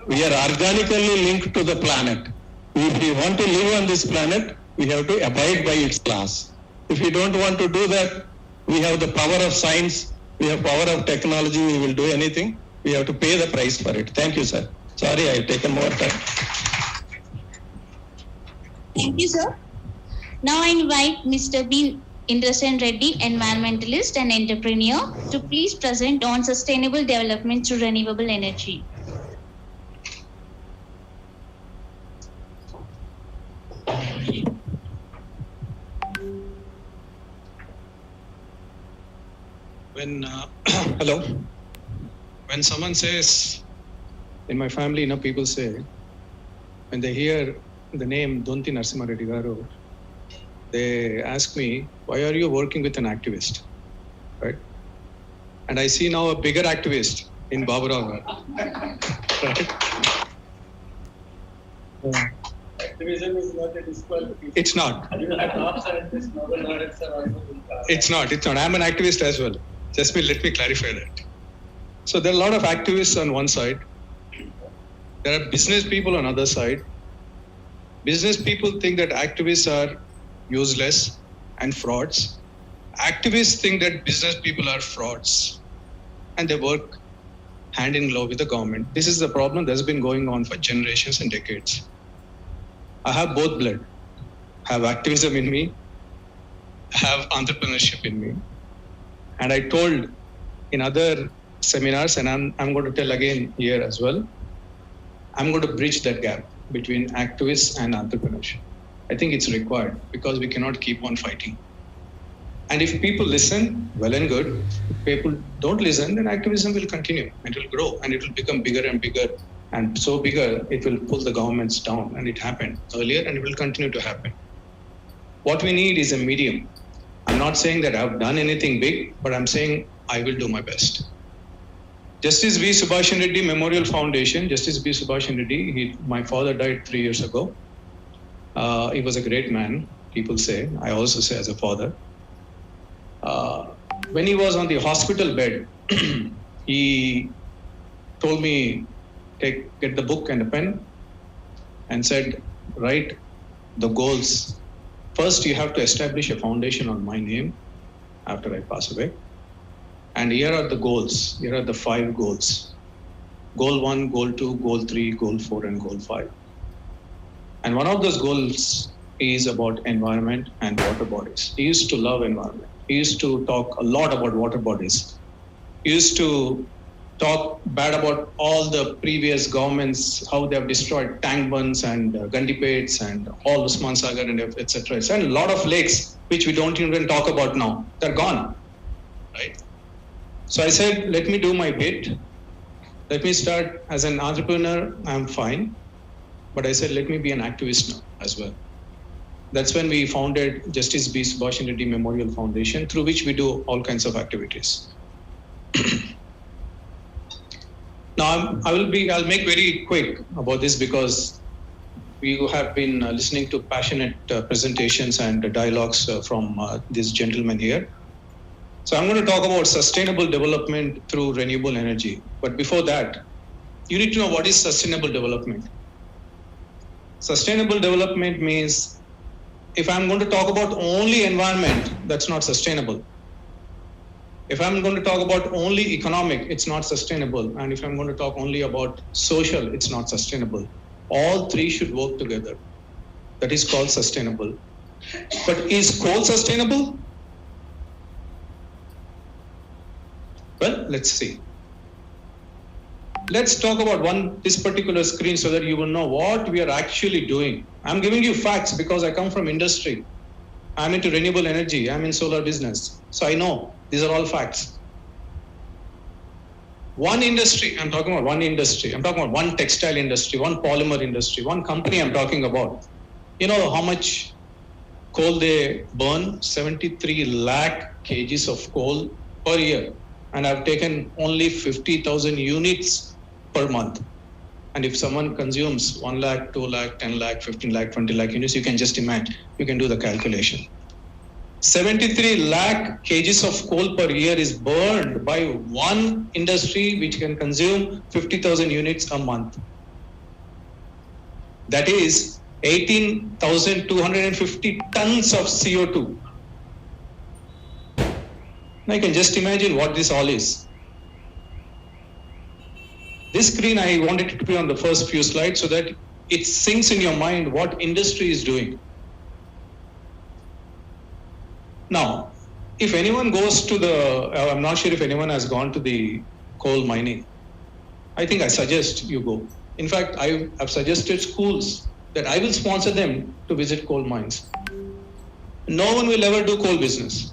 organically linked to the planet. If we want to live on this planet, we have to abide by its laws. If we don't want to do that, we have the power of science, we have power of technology, we will do anything. We have to pay the price for it. Thank you, sir. Sorry, I have taken more time. Thank you, sir. Now I invite Mr. B.SUBHASHAN Reddy, environmentalist and entrepreneur, to please present on sustainable development through renewable energy. Hello. When someone says, in my family, people say, when they hear the name Donti Narasimha Reddy Garu, they ask me, why are you working with an activist? Right? And I see now a bigger activist in Babu Rao. Right? Activism is not a disqualification. It's not. It's not. I'm an activist as well. Let me clarify that. So there are a lot of activists on one side. There are business people on other side. Business people think that activists are useless and frauds. Activists think that business people are frauds. And they work hand in glove with the government. This is the problem that's been going on for generations and decades. I have both blood. I have activism in me. I have entrepreneurship in me. And I told in other seminars, and I'm going to tell again here as well, I'm going to bridge that gap between activists and entrepreneurship. I think it's required because we cannot keep on fighting. And if people listen, well and good. If people don't listen, then activism will continue. It will grow and it will become bigger and bigger. And so bigger, it will pull the governments down. And it happened earlier and it will continue to happen. What we need is a medium. I'm not saying that I've done anything big, but I'm saying I will do my best. Justice B.SUBHASHAN Reddy Memorial Foundation, Justice B.SUBHASHAN Reddy, my father died 3 years ago. He was a great man, people say. I also say as a father. When he was on the hospital bed, he told me, get the book and a pen and said, write the goals. First, you have to establish a foundation on my name after I pass away. And here are the goals. Here are the 5 goals. Goal 1, goal 2, goal 3, goal 4, and goal 5. And one of those goals is about environment and water bodies. He used to love environment. He used to talk a lot about water bodies. He used to talk bad about all the previous governments, how they have destroyed tank bunds and Gandipets and all Usman Sagar and etc. And a lot of lakes which we don't even talk about now. They're gone, right? So I said, let me do my bit. Let me start as an entrepreneur. I'm fine, but I said, let me be an activist now as well. That's when we founded Justice B.SUBHASHAN REDDY Memorial Foundation, through which we do all kinds of activities. Now, I'll make very quick about this because we have been listening to passionate presentations and dialogues from this gentleman here. So I'm going to talk about sustainable development through renewable energy. But before that, you need to know what is sustainable development. Sustainable development means if I'm going to talk about only environment, that's not sustainable. If I'm going to talk about only economic, it's not sustainable. And if I'm going to talk only about social, it's not sustainable. All three should work together. That is called sustainable. But is coal sustainable? Well, let's see. Let's talk about this particular screen so that you will know what we are actually doing. I'm giving you facts because I come from industry. I'm into renewable energy. I'm in solar business. So I know these are all facts. One industry, I'm talking about one industry. I'm talking about one textile industry, one polymer industry, one company I'm talking about. You know how much coal they burn? 73 lakh kgs of coal per year. And I've taken only 50,000 units per month. And if someone consumes 1 lakh, 2 lakh, 10 lakh, 15 lakh, 20 lakh units, you can just imagine, you can do the calculation. 73 lakh kgs of coal per year is burned by one industry which can consume 50,000 units a month. That is 18,250 tons of CO2. Now you can just imagine what this all is. This screen, I wanted it to be on the first few slides so that it sinks in your mind what industry is doing. Now, if anyone goes to I'm not sure if anyone has gone to the coal mining. I think I suggest you go. In fact, I've suggested schools that I will sponsor them to visit coal mines. No one will ever do coal business.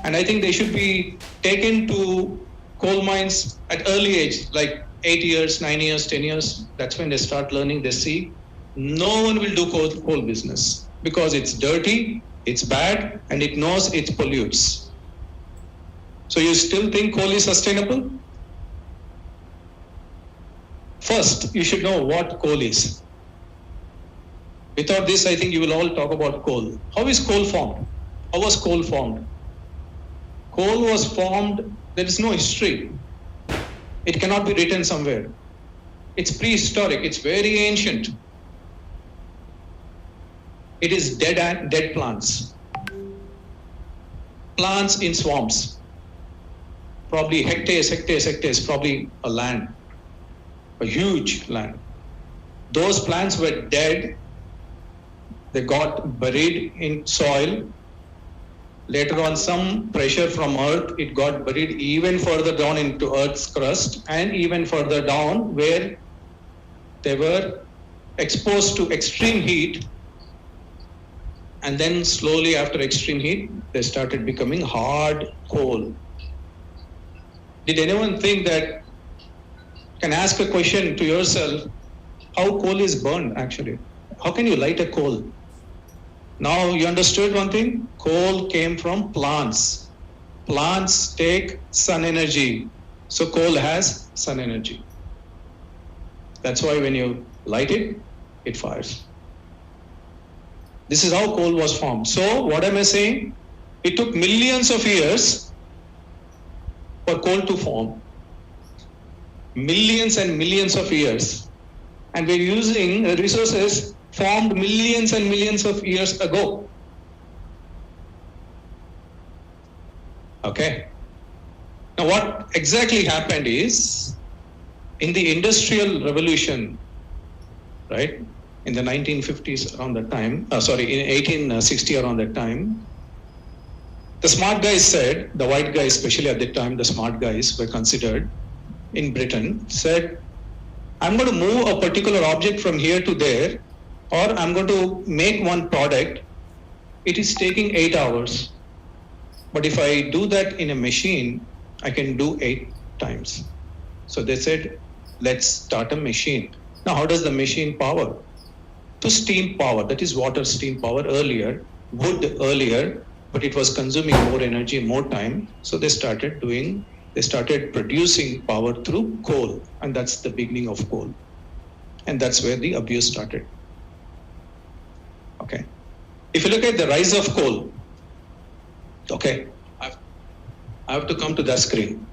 And I think they should be taken to coal mines at early age, like 8 years, 9 years, 10 years. That's when they start learning, they see. No one will do coal business because it's dirty, it's bad, and it knows it pollutes. So you still think coal is sustainable? First, you should know what coal is. Without this, I think you will all talk about coal. How is coal formed? How was coal formed? Coal was formed, there is no history. It cannot be written somewhere. It's prehistoric, it's very ancient. It is dead plants. Plants in swamps. Probably hectares, probably a land. A huge land. Those plants were dead. They got buried in soil. Later on, some pressure from earth, it got buried even further down into earth's crust and even further down where they were exposed to extreme heat. And then slowly after extreme heat, they started becoming hard coal. Did anyone think that, can ask a question to yourself, how coal is burned actually? How can you light a coal? Now you understood one thing? Coal came from plants. Plants take sun energy. So coal has sun energy. That's why when you light it, it fires. This is how coal was formed. So what am I saying? It took millions of years for coal to form. Millions and millions of years. And we're using resources formed millions and millions of years ago. Okay. Now what exactly happened is, in the Industrial Revolution, right, in the 1950s around that time, in 1860 around that time, the smart guys said, the white guys especially at that time, the smart guys were considered, in Britain said, I'm going to move a particular object from here to there, or I'm going to make one product. It is taking 8 hours. But if I do that in a machine, I can do 8 times. So they said, let's start a machine. Now, how does the machine power? To steam power, that is water steam power earlier, wood earlier, but it was consuming more energy, more time. So they started producing power through coal, and that's the beginning of coal. And that's where the abuse started. Okay. If you look at the rise of coal, okay, I have to come to that screen.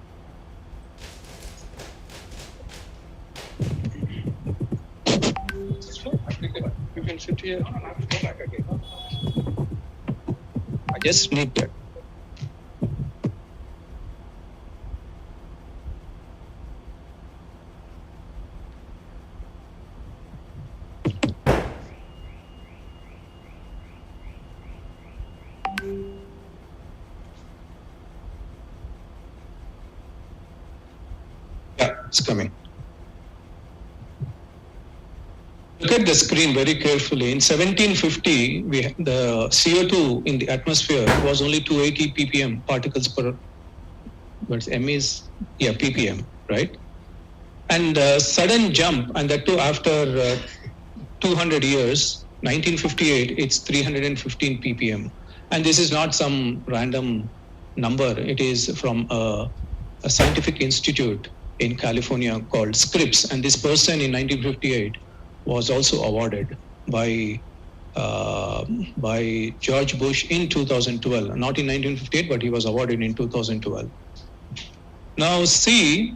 You can sit here. Go back again. I just need that. Yeah, it's coming. Look at the screen very carefully. In 1750, the CO2 in the atmosphere was only 280 ppm particles per, but M is, yeah, ppm, right? And sudden jump, and that too after 200 years, 1958, it's 315 ppm. And this is not some random number. It is from a scientific institute in California called Scripps. And this person in 1958 was also awarded by George Bush in 2012, not in 1958, but he was awarded in 2012. Now see,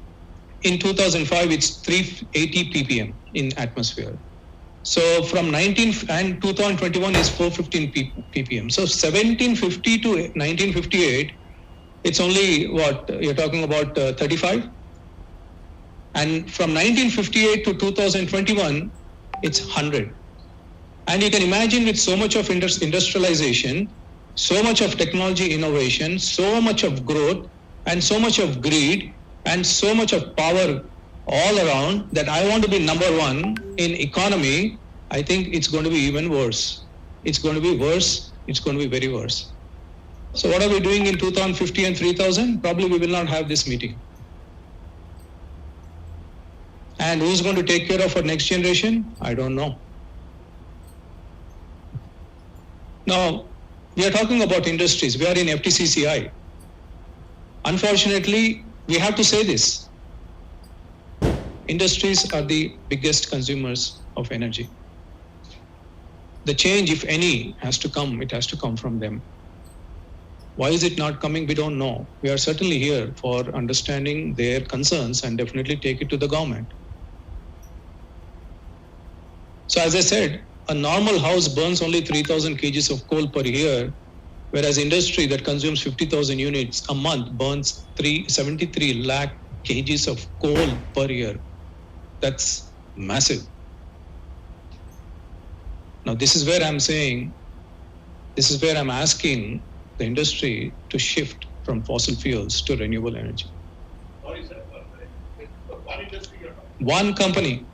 in 2005, it's 380 ppm in atmosphere. So from 2021 is 415 ppm. So 1750 to 1958, it's only what, you're talking about 35? And from 1958 to 2021, it's 100. And you can imagine with so much of industrialization, so much of technology innovation, so much of growth, and so much of greed, and so much of power all around, that I want to be number one in economy. I think it's going to be even worse. It's going to be worse. It's going to be very worse. So what are we doing in 2050 and 3000? Probably we will not have this meeting. And who's going to take care of our next generation? I don't know. Now, we are talking about industries. We are in FTCCI. Unfortunately, we have to say this. Industries are the biggest consumers of energy. The change, if any, has to come. It has to come from them. Why is it not coming? We don't know. We are certainly here for understanding their concerns and definitely take it to the government. So as I said, a normal house burns only 3,000 kgs of coal per year, whereas industry that consumes 50,000 units a month burns 73 lakh kgs of coal per year. That's massive. Now this is where I'm saying, this is where I'm asking the industry to shift from fossil fuels to renewable energy. One company.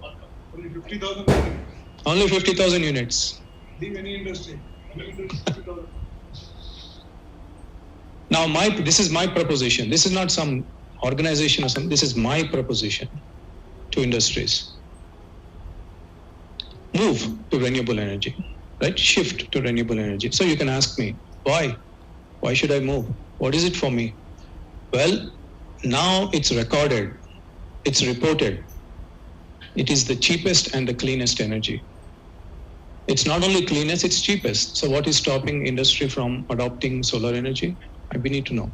Only 50,000. Only 50,000 units. Leave any industry. Now this is my proposition. This is not some organization or something. This is my proposition to industries. Move to renewable energy, right? Shift to renewable energy. So you can ask me, why? Why should I move? What is it for me? Well, now it's recorded. It's reported. It is the cheapest and the cleanest energy. It's not only cleanest, it's cheapest. So what is stopping industry from adopting solar energy? We need to know.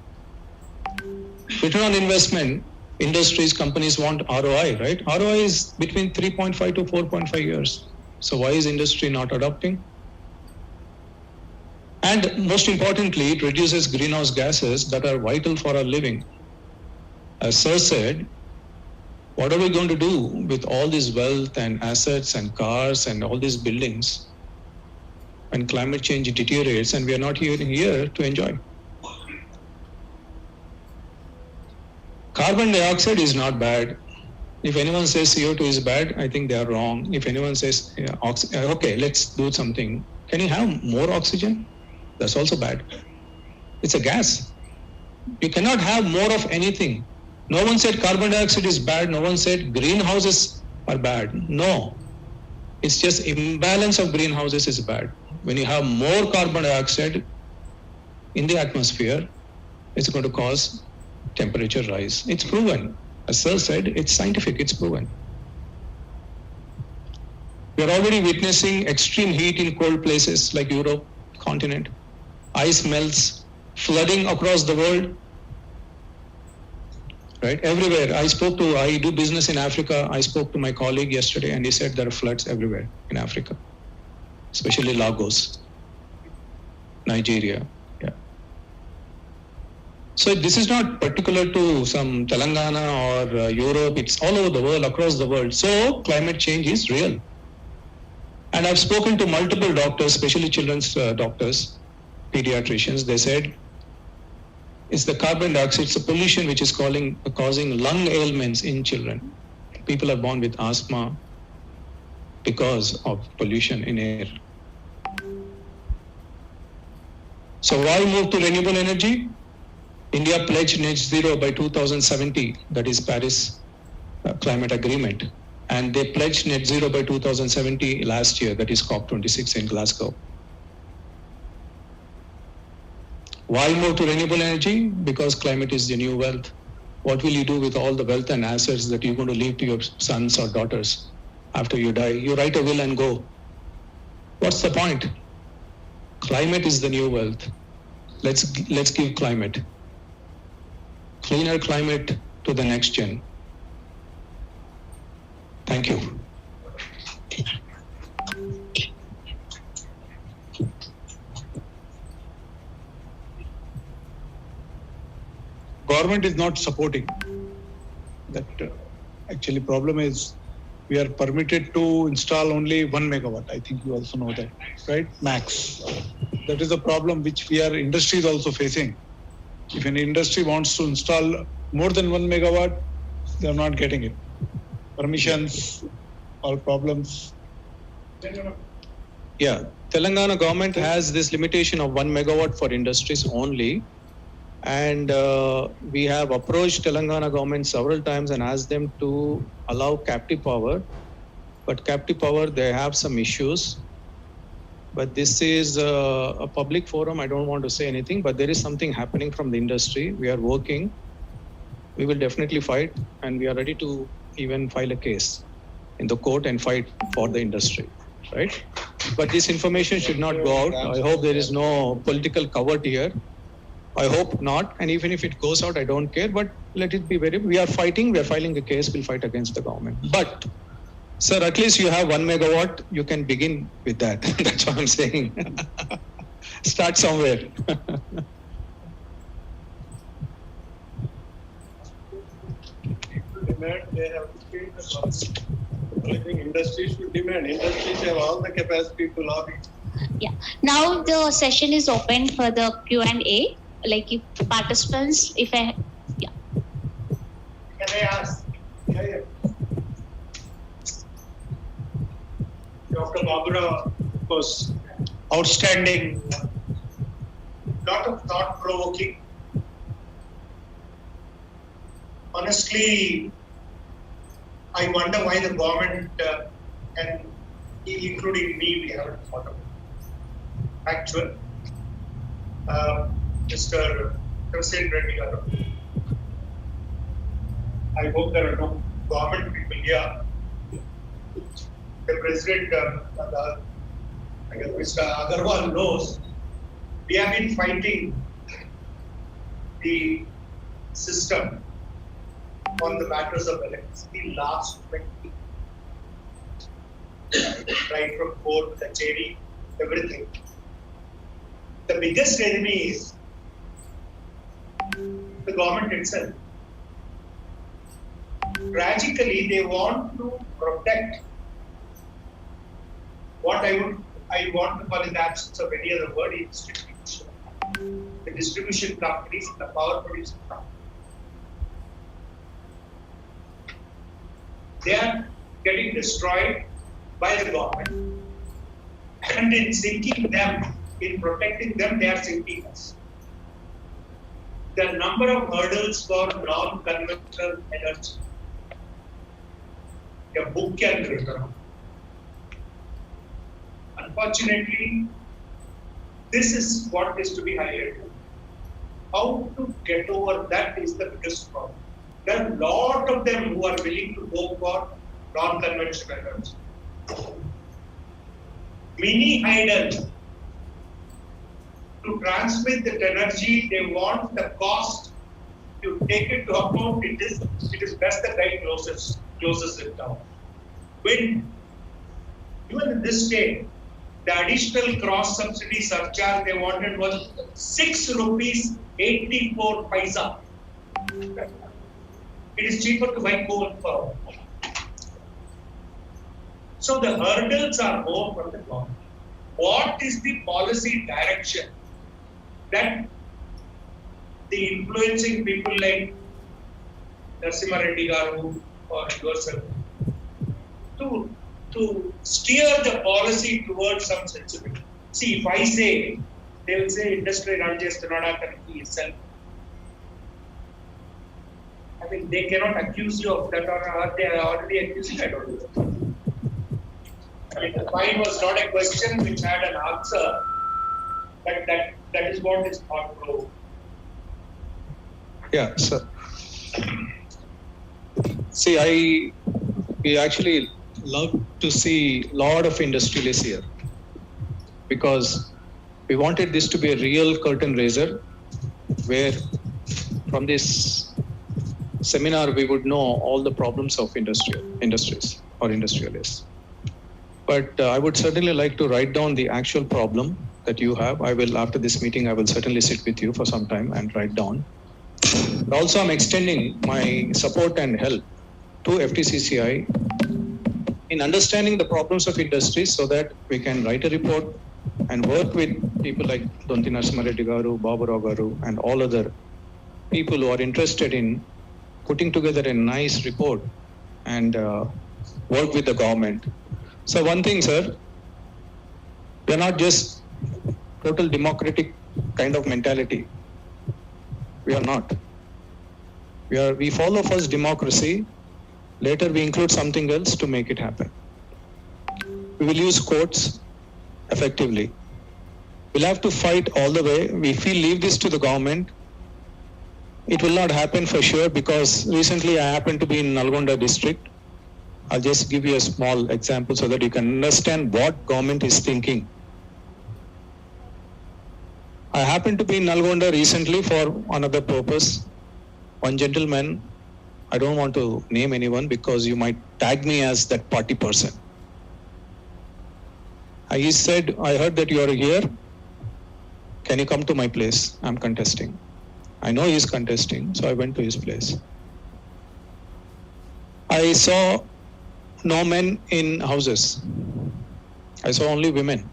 Return on investment, industries, companies want ROI, right? ROI is between 3.5 to 4.5 years. So why is industry not adopting? And most importantly, it reduces greenhouse gases that are vital for our living. As Sir said, what are we going to do with all this wealth and assets and cars and all these buildings when climate change deteriorates and we are not here to enjoy? Carbon dioxide is not bad. If anyone says CO2 is bad, I think they are wrong. If anyone says, okay, let's do something. Can you have more oxygen? That's also bad. It's a gas. You cannot have more of anything. No one said carbon dioxide is bad. No one said greenhouses are bad. No. It's just imbalance of greenhouses is bad. When you have more carbon dioxide in the atmosphere, it's going to cause temperature rise. It's proven. As Sir said, it's scientific, it's proven. We are already witnessing extreme heat in cold places like Europe continent. Ice melts, flooding across the world. Right, everywhere. I do business in Africa. I spoke to my colleague yesterday and he said there are floods everywhere in Africa, especially Lagos, Nigeria. Yeah. So this is not particular to some Telangana or Europe. It's all over the world, across the world. So climate change is real. And I've spoken to multiple doctors, especially children's doctors, pediatricians. They said, it's the carbon dioxide, it's the pollution which is causing lung ailments in children. People are born with asthma because of pollution in air. So why move to renewable energy? India pledged net zero by 2070, that is Paris Climate Agreement. And they pledged net zero by 2070 last year, that is COP26 in Glasgow. Why move to renewable energy? Because climate is the new wealth. What will you do with all the wealth and assets that you're going to leave to your sons or daughters after you die? You write a will and go. What's the point? Climate is the new wealth. Let's give climate. Cleaner climate to the next gen. Thank you. Government is not supporting. That actually problem is we are permitted to install only 1 megawatt. I think you also know that, right? Max. That is a problem which industry is also facing. If an industry wants to install more than 1 megawatt, they are not getting it. Permissions, all problems. Yeah, Telangana government has this limitation of 1 megawatt for industries only. And we have approached Telangana government several times and asked them to allow captive power. But captive power, they have some issues. But this is a public forum. I don't want to say anything, but there is something happening from the industry. We are working. We will definitely fight, and we are ready to even file a case in the court and fight for the industry, right? But this information should not go out. I hope there is no political covert here. I hope not. And even if it goes out, I don't care. But let it be we are fighting. We are filing a case. We'll fight against the government. But, sir, at least you have 1 megawatt. You can begin with that. That's what I'm saying. Start somewhere. They have to change the policy. I think industries should demand. Industries have all the capacity to lobby. Yeah. Now the session is open for the Q&A. Like if participants, Can I ask? Yeah. Dr. Babura was outstanding. Lot of thought-provoking. Honestly, I wonder why the government and including me, we haven't thought of it. Actual. Mr. Untitled Reddy, I hope there are no government people here. The president, Mr. Agarwal knows, we have been fighting the system on the matters of electricity last 20 years. Right from board, the JD, everything. The biggest enemy is the government itself. Tragically, they want to protect what I want to call in the absence of any other word is distribution. The distribution companies, the power producing companies. They are getting destroyed by the government. And in sinking them, in protecting them, they are sinking us. The number of hurdles for non-conventional energy, a book can be written. Unfortunately, this is what is to be highlighted. How to get over that is the biggest problem. There are a lot of them who are willing to go for non-conventional energy. Mini hydel. To transmit that energy, they want the cost. To take it to account, it is best the guy closes it down. Wind. Even in this state, the additional cross subsidy surcharge they wanted was 6 rupees 84 paisa. It is cheaper to buy coal power. So the hurdles are more for the government. What is the policy direction that the influencing people like Narasimha Reddy Garu or yourself to steer the policy towards some sensibility? See, if I say, they will say industry Rajasthanada Kanki itself. I mean, they cannot accuse you of that, or are they already accusing? I don't know. I mean, the fine was not a question which had an answer, but that is what is thought provoked. Yeah, sir. See, we actually love to see a lot of industrialists here because we wanted this to be a real curtain raiser where from this seminar we would know all the problems of industries or industrialists. But I would certainly like to write down the actual problem that you have. After this meeting, I will certainly sit with you for some time and write down. But also, I'm extending my support and help to FTCCI in understanding the problems of industries so that we can write a report and work with people like Donti Narasimha Reddy Garu, Babu Rao Garu, and all other people who are interested in putting together a nice report and work with the government. So one thing, sir, we are not just total democratic kind of mentality. We are not. We follow first democracy, later we include something else to make it happen. We will use courts effectively. We'll have to fight all the way. If we leave this to the government, it will not happen for sure because recently I happened to be in Nalgonda district. I'll just give you a small example so that you can understand what government is thinking. I happened to be in Nalgonda recently for another purpose. One gentleman, I don't want to name anyone because you might tag me as that party person. He said, I heard that you are here. Can you come to my place? I'm contesting. I know he is contesting, so I went to his place. I saw no men in houses. I saw only women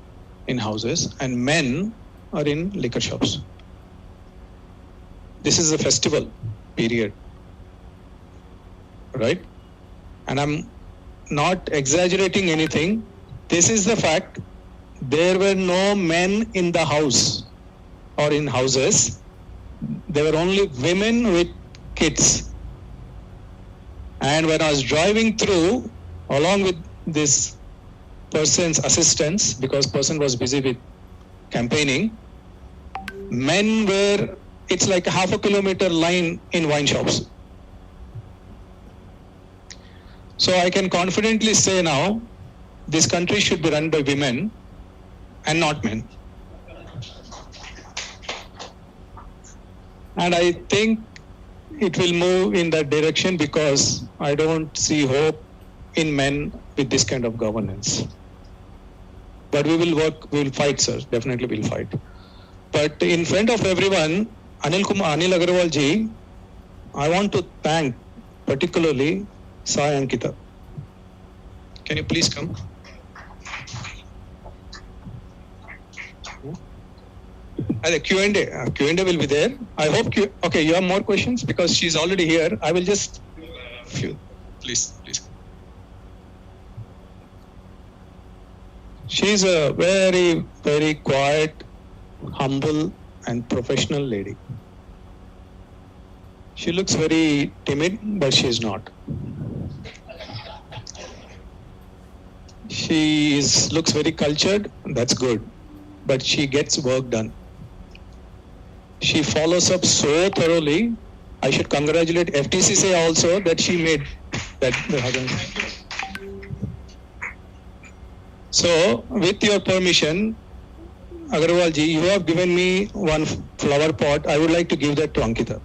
in houses and men are in liquor shops. This is a festival period, right? And I'm not exaggerating anything. This is the fact. There were no men in the house or in houses. There were only women with kids. And when I was driving through, along with this person's assistance, because person was busy with campaigning, men were, it's like a half a kilometer line in wine shops. So I can confidently say now, this country should be run by women and not men. And I think it will move in that direction because I don't see hope in men with this kind of governance. But we will work, we will fight, sir. Definitely we'll fight. But in front of everyone, Anil Agarwal ji, I want to thank particularly Sai Ankita. Can you please come? The Q&A will be there. I hope okay, you have more questions because she's already here. I will just few. Please. She's a very, very quiet, humble, and professional lady. She looks very timid, but she's not. She looks very cultured, that's good, but she gets work done. She follows up so thoroughly. I should congratulate FTCCI also that she made that happen. So, with your permission, Agarwal ji, you have given me one flower pot. I would like to give that to Ankita.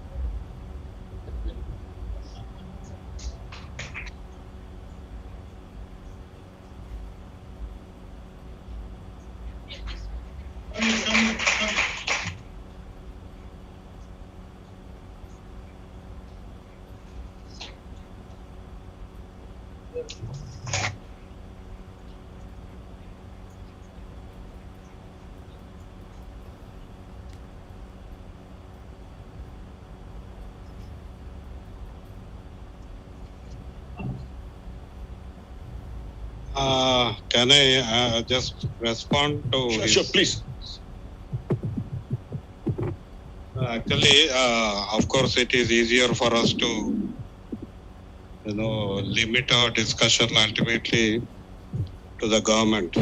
Can I just respond to Sure, please. Actually, of course, it is easier for us to, limit our discussion ultimately to the government.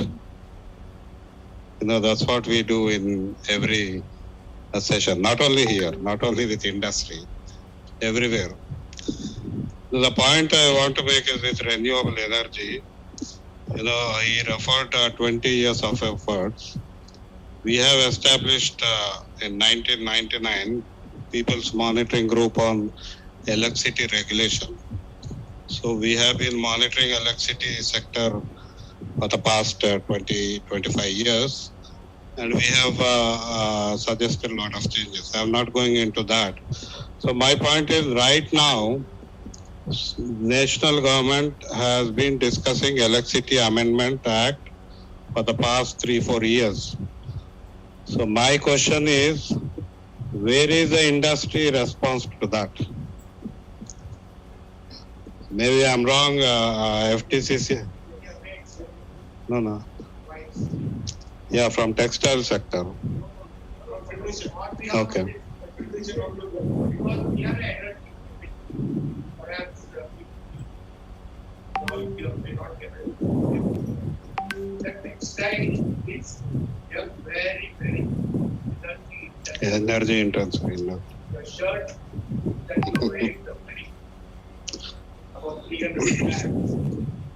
That's what we do in every session, not only here, not only with industry, everywhere. The point I want to make is with renewable energy. He referred to 20 years of efforts. We have established in 1999 People's Monitoring Group on Electricity Regulation. So we have been monitoring electricity sector for the past 25 years, and we have suggested a lot of changes. I'm not going into that. So my point is, right now, national government has been discussing Electricity Amendment Act for the past 3-4 years. So my question is, where is the industry response to that? Maybe I'm wrong, FTCC. No. Yeah, from textile sector. Okay. That textile is very, very energy intensive. The shirt that you wear, the very about 300 grams,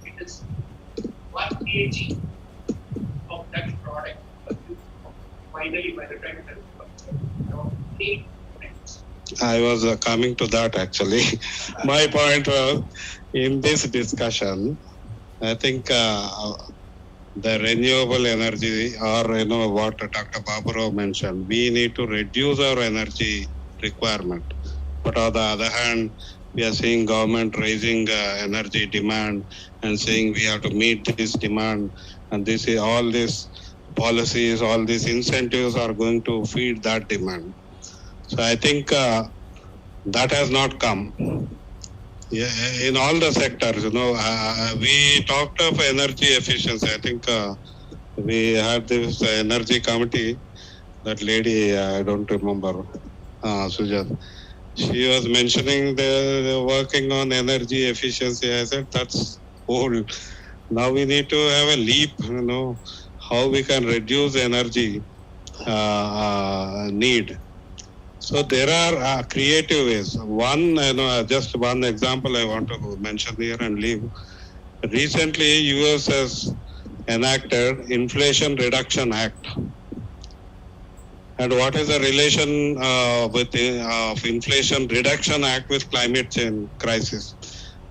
it is 1 kg of that product finally by the time it comes. 8 grams. I was coming to that actually. My point was, in this discussion, I think the renewable energy, or what Dr. Baburao mentioned, we need to reduce our energy requirement. But on the other hand, we are seeing government raising energy demand and saying we have to meet this demand, and this is all these policies, all these incentives are going to feed that demand. So I think that has not come. Yeah, in all the sectors, we talked of energy efficiency. I think we had this energy committee, that lady, I don't remember, Sujat. She was mentioning they're working on energy efficiency. I said, that's old. Now we need to have a leap, how we can reduce energy need. So there are creative ways. One, just one example I want to mention here and leave. Recently, US has enacted Inflation Reduction Act. And what is the relation with of Inflation Reduction Act with climate change crisis?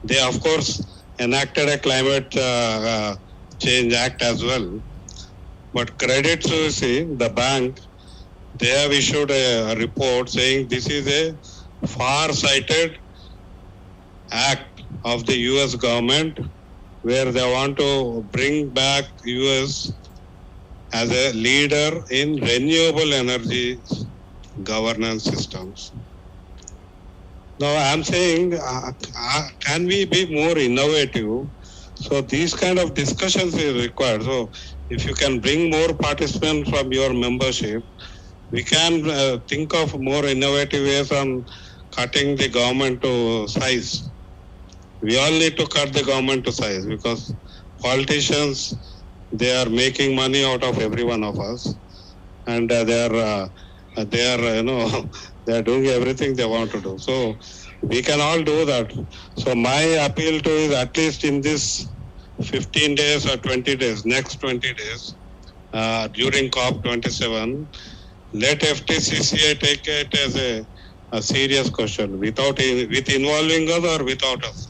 They, of course, enacted a climate change act as well. But Credit Suisse, the bank, they have issued a report saying this is a far-sighted act of the US government where they want to bring back US as a leader in renewable energy governance systems. Now I'm saying, can we be more innovative So these kind of discussions is required. So if you can bring more participants from your membership, we can think of more innovative ways on cutting the government to size. We all need to cut the government to size because politicians, they are making money out of every one of us, and they are they are doing everything they want to do. So we can all do that. So my appeal to is at least in this 15 days or 20 days, next 20 days, during COP27, let FTCCI take it as a serious question with involving us or without us.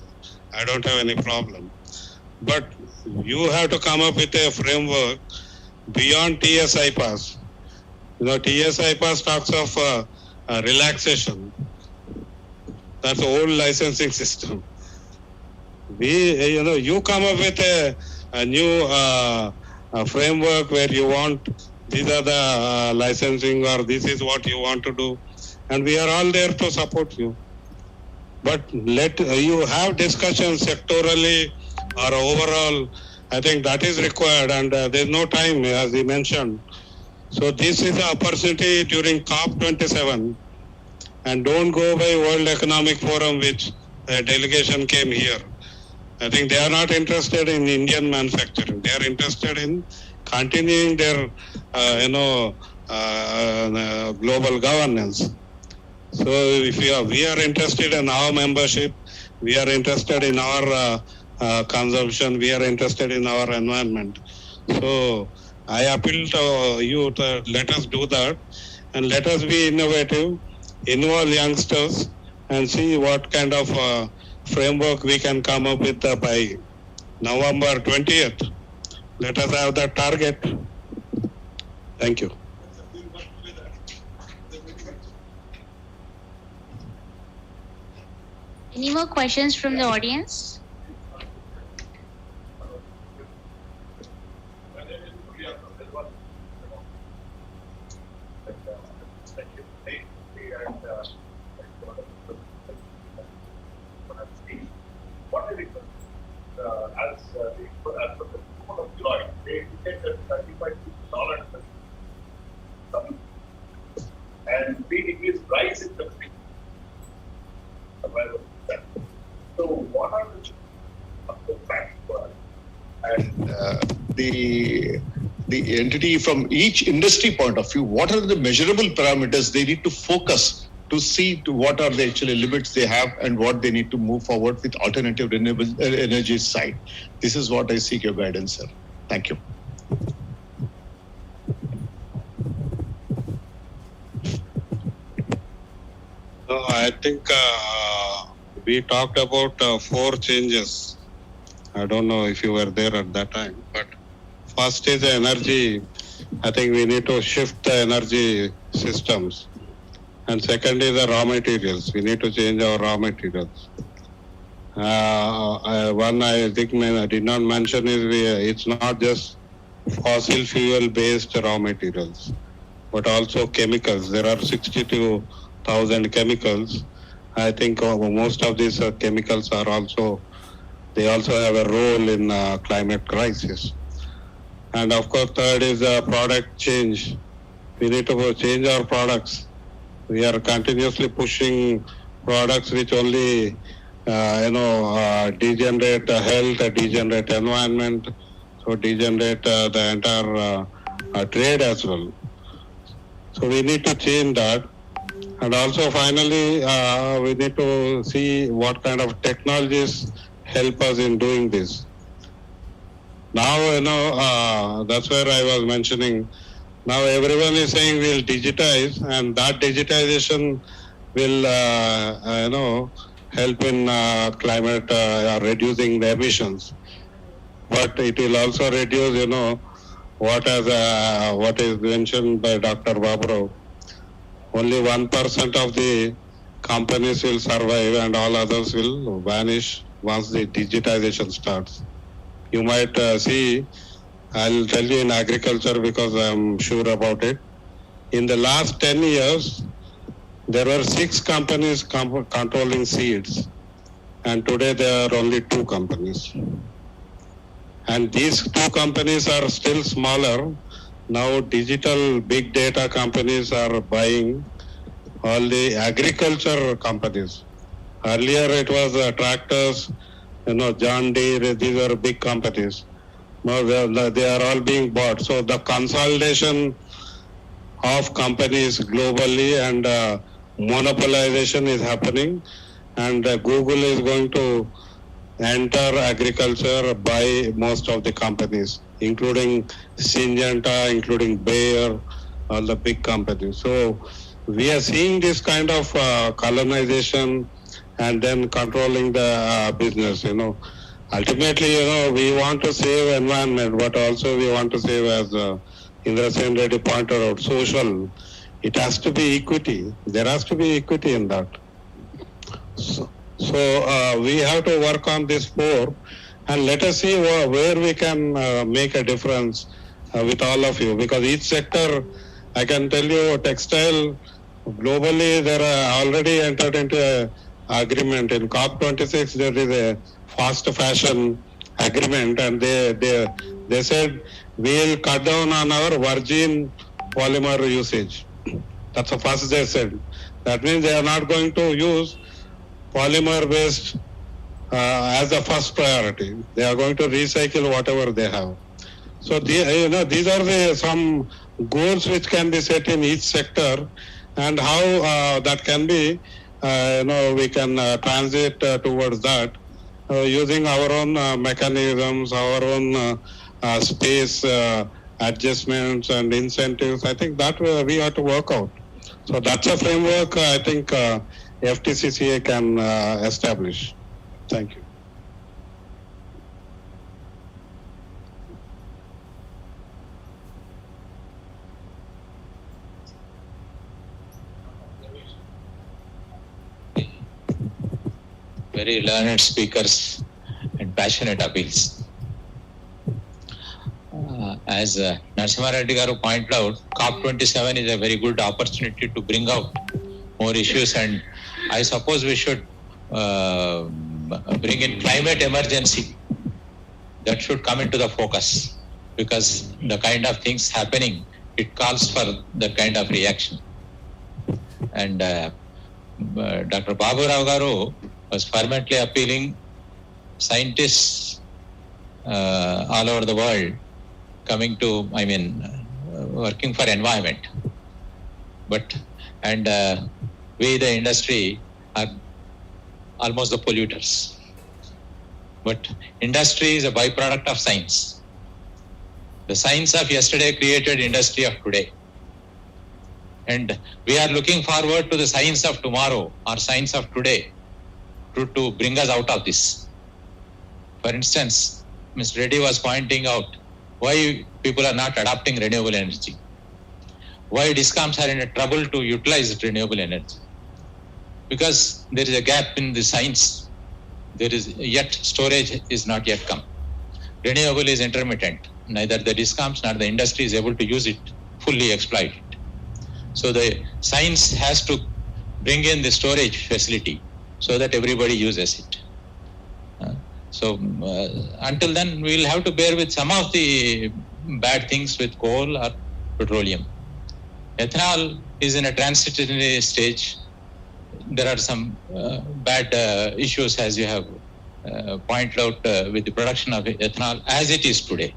I don't have any problem. But you have to come up with a framework beyond TSI pass. TSI pass talks of relaxation. That's the old licensing system. You come up with a new framework where you want, these are the licensing or this is what you want to do. And we are all there to support you. But let you have discussions sectorally or overall. I think that is required, and there's no time, as he mentioned. So this is an opportunity during COP27, and don't go by World Economic Forum, which a delegation came here. I think they are not interested in Indian manufacturing. They are interested in continuing their, global governance. So if we are interested in our membership, we are interested in our consumption, we are interested in our environment. So I appeal to you to let us do that and let us be innovative, involve youngsters and see what kind of framework we can come up with by November 20th. Let us have that target. Thank you. Any more questions from the audience? And we decrease price in the so what are the facts for us? And the entity from each industry point of view, what are the measurable parameters they need to focus to see to what are the actual limits they have and what they need to move forward with alternative renewable energy side. This is what I seek your guidance, sir. Thank you. No, I think we talked about 4 changes. I don't know if you were there at that time, but first is the energy. I think we need to shift the energy systems. And second is the raw materials. We need to change our raw materials. One I think I did not mention is it's not just fossil fuel based raw materials, but also chemicals. There are 62,000 chemicals. I think most of these chemicals are also have a role in climate crisis. And of course, third is product change. We need to change our products. We are continuously pushing products which only, degenerate health, degenerate environment, so degenerate the entire trade as well. So we need to change that. And also finally, we need to see what kind of technologies help us in doing this. Now, that's where I was mentioning. Now everyone is saying we'll digitize, and that digitization will, help in climate, reducing the emissions. But it will also reduce, what is mentioned by Dr. Baburao. Only 1% of the companies will survive and all others will vanish once the digitization starts. You might see, I'll tell you in agriculture because I'm sure about it. In the last 10 years, there were 6 companies controlling seeds, and today there are only 2 companies. And these two companies are still smaller. Now digital big data companies are buying all the agriculture companies. Earlier it was tractors, John Deere, these are big companies. Now they are all being bought. So the consolidation of companies globally and monopolization is happening, and Google is going to enter agriculture, buy most of the companies, including Syngenta, including Bayer, all the big companies. So we are seeing this kind of colonization and then controlling the business, Ultimately, we want to save environment, but also we want to save, as Indra Sen Reddy pointed out, social. It has to be equity. There has to be equity in that. So we have to work on this four, and let us see where we can make a difference with all of you. Because each sector, I can tell you, textile, globally, there are already entered into an agreement. In COP26, there is a fast fashion agreement, and they said we'll cut down on our virgin polymer usage. That's the first they said. That means they are not going to use polymer based as the first priority. They are going to recycle whatever they have. So these are some goals which can be set in each sector, and how that can be, we can transit towards that using our own mechanisms, our own space adjustments and incentives. I think that we have to work out. So that's a framework I think FTCCI can establish. Thank you. Very learned speakers and passionate appeals. As Narasimha Reddy Garu pointed out, COP27 is a very good opportunity to bring out more issues, and I suppose we should bring in climate emergency. That should come into the focus, because the kind of things happening, it calls for that kind of reaction. And Dr. Babu Rao Garu was fervently appealing scientists all over the world coming to, working for environment. We, the industry, are almost the polluters. But industry is a byproduct of science. The science of yesterday created industry of today. And we are looking forward to the science of tomorrow or science of today to bring us out of this. For instance, Mr. Reddy was pointing out why people are not adopting renewable energy. Why DISCOMs are in a trouble to utilize renewable energy. Because there is a gap in the science. There is yet storage is not yet come. Renewable is intermittent. Neither the DISCOMs nor the industry is able to use it, fully exploit it. So the science has to bring in the storage facility so that everybody uses it. Until then, we will have to bear with some of the bad things with coal or petroleum. Ethanol is in a transitory stage. There are some bad issues, as you have pointed out, with the production of ethanol as it is today.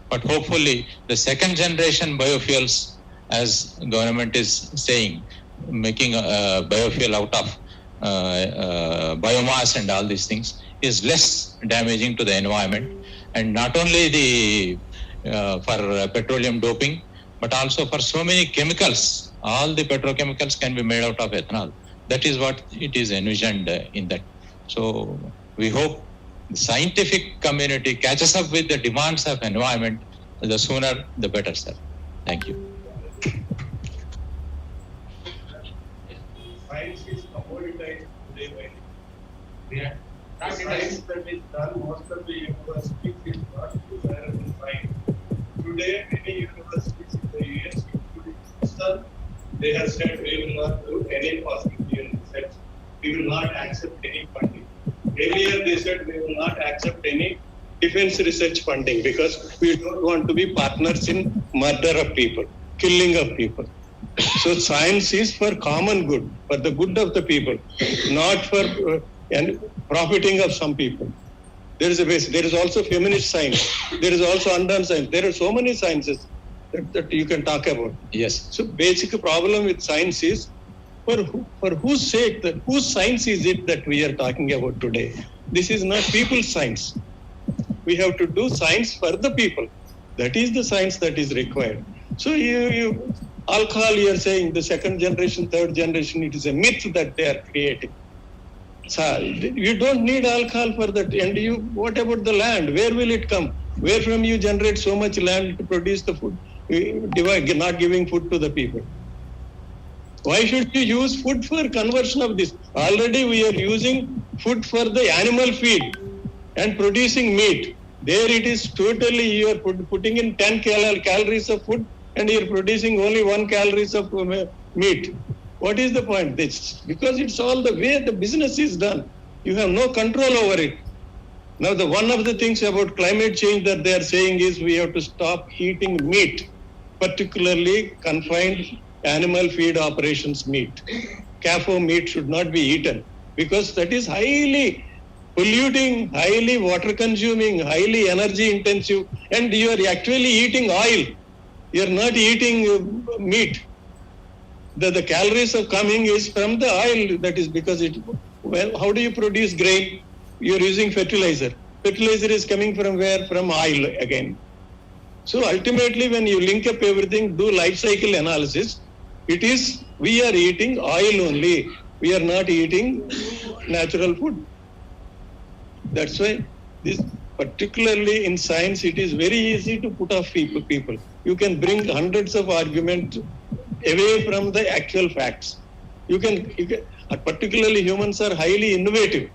But hopefully, the second generation biofuels, as government is saying, making biofuel out of biomass and all these things, is less damaging to the environment, and not only for petroleum doping, but also for so many chemicals. All the petrochemicals can be made out of ethanol. That is what it is envisioned in that. So we hope the scientific community catches up with the demands of environment. The sooner, the better, sir. Thank you. Science is commoditized today by the science that is done most of the universities is not desirable science. Today, many universities in the US, including Houston, they have said we will not do any possibility research. We will not accept any funding. Earlier, they said we will not accept any defense research funding because we don't want to be partners in murder of people, killing of people. So science is for common good, for the good of the people, not for and profiting of some people. There is a base. There is also feminist science. There is also undone science. There are so many sciences that you can talk about. Yes. So basic problem with science is for whose sake, whose science is it that we are talking about today? This is not people's science. We have to do science for the people. That is the science that is required. So you alcohol, you are saying the second generation, third generation, it is a myth that they are creating. So you don't need alcohol for that. And what about the land? Where will it come? Where from you generate so much land to produce the food? Not giving food to the people. Why should you use food for conversion of this? Already we are using food for the animal feed and producing meat. There it is totally, you are putting in 10 calories of food and you are producing only 1 calories of meat. What is the point? Because it's all the way the business is done. You have no control over it. Now one of the things about climate change that they are saying is we have to stop eating meat, particularly confined animal feed operations meat. CAFO meat should not be eaten because that is highly polluting, highly water consuming, highly energy intensive, and you are actually eating oil. You are not eating meat. The calories of coming is from the oil. That is because how do you produce grain? You are using fertilizer. Fertilizer is coming from where? From oil again. So ultimately when you link up everything, do life cycle analysis, it is we are eating oil only. We are not eating natural food. That's why this, particularly in science, it is very easy to put off people. You can bring hundreds of arguments away from the actual facts. You can particularly humans are highly innovative.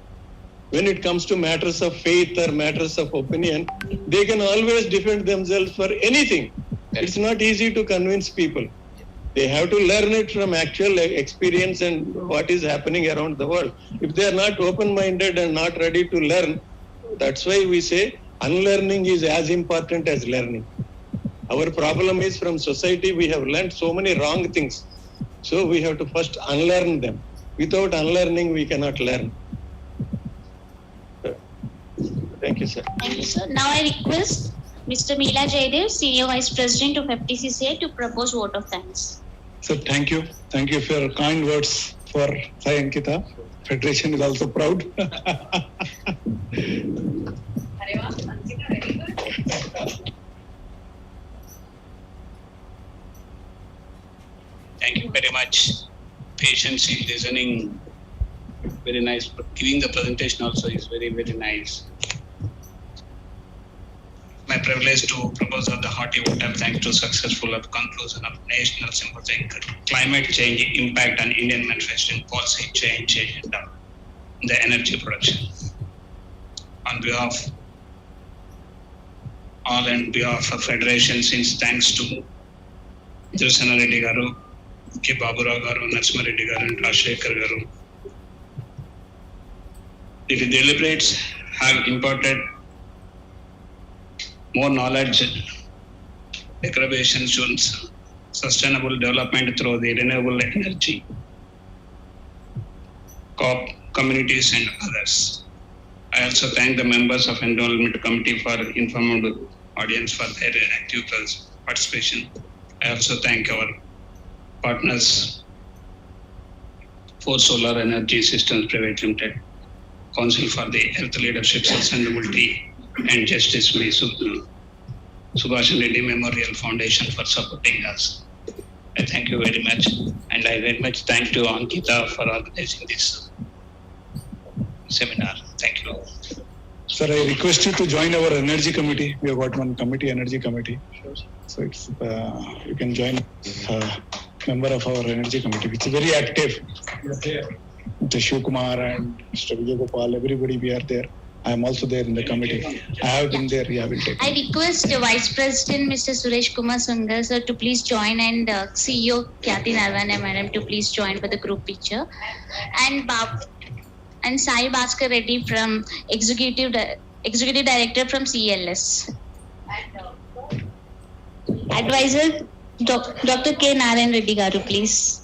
When it comes to matters of faith or matters of opinion, they can always defend themselves for anything. It's not easy to convince people. They have to learn it from actual experience and what is happening around the world. If they are not open-minded and not ready to learn, that's why we say unlearning is as important as learning. Our problem is from society, we have learned so many wrong things. So we have to first unlearn them. Without unlearning, we cannot learn. Thank you, sir. Thank you, sir. Now I request Mr. Meela Jaydev, Senior Vice President of FTCCI, to propose vote of thanks. So thank you. Thank you for your kind words for Sai Ankita. Federation is also proud. Thank you very much. Patiently listening, very nice. But giving the presentation also is very, very nice. My privilege to propose the hearty vote of thanks to successful conclusion of National Symposium Climate Change Impact on Indian Manufacturing Policy Change Agenda in the Energy Production. On behalf of Federation, since thanks to Untitled Reddy Garu, K. Babura Garu, Narasimha Reddy Garu, and Rajshekhar Garu. The deliberates have imparted more knowledge, deprivation, sustainable development through the renewable energy, COP, communities and others. I also thank the members of Enrollment Committee for informed audience for their active participation. I also thank our partners, for Solar Energy Systems Private Limited, Council for the Earth Leadership, Sustainability and Justice, B.SUBHASHAN REDDY Memorial Foundation for supporting us. I thank you very much, and I very much thank to Ankita for organizing this seminar. Thank you. Sir, I request you to join our energy committee. We have got one committee, energy committee. So it's you can join member of our energy committee, which is very active. Mr. Shiv Kumar and Mr. Vijay Gopal, everybody we are there. I am also there in the committee. I have been there. Yeah, I will take. I request the Vice President, Mr. Suresh Kumar Sundar, sir, to please join, and CEO Khyati Narvane Madam to please join for the group picture, and Sai Bhaskar Reddy from Executive Executive Director from CLS. Advisor, Dr. K. Narayan Reddy Garu, please.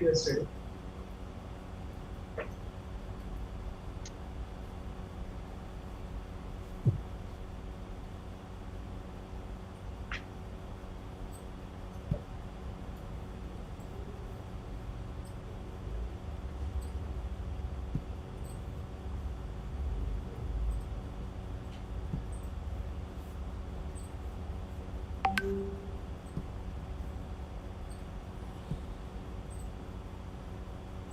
Yes, sir.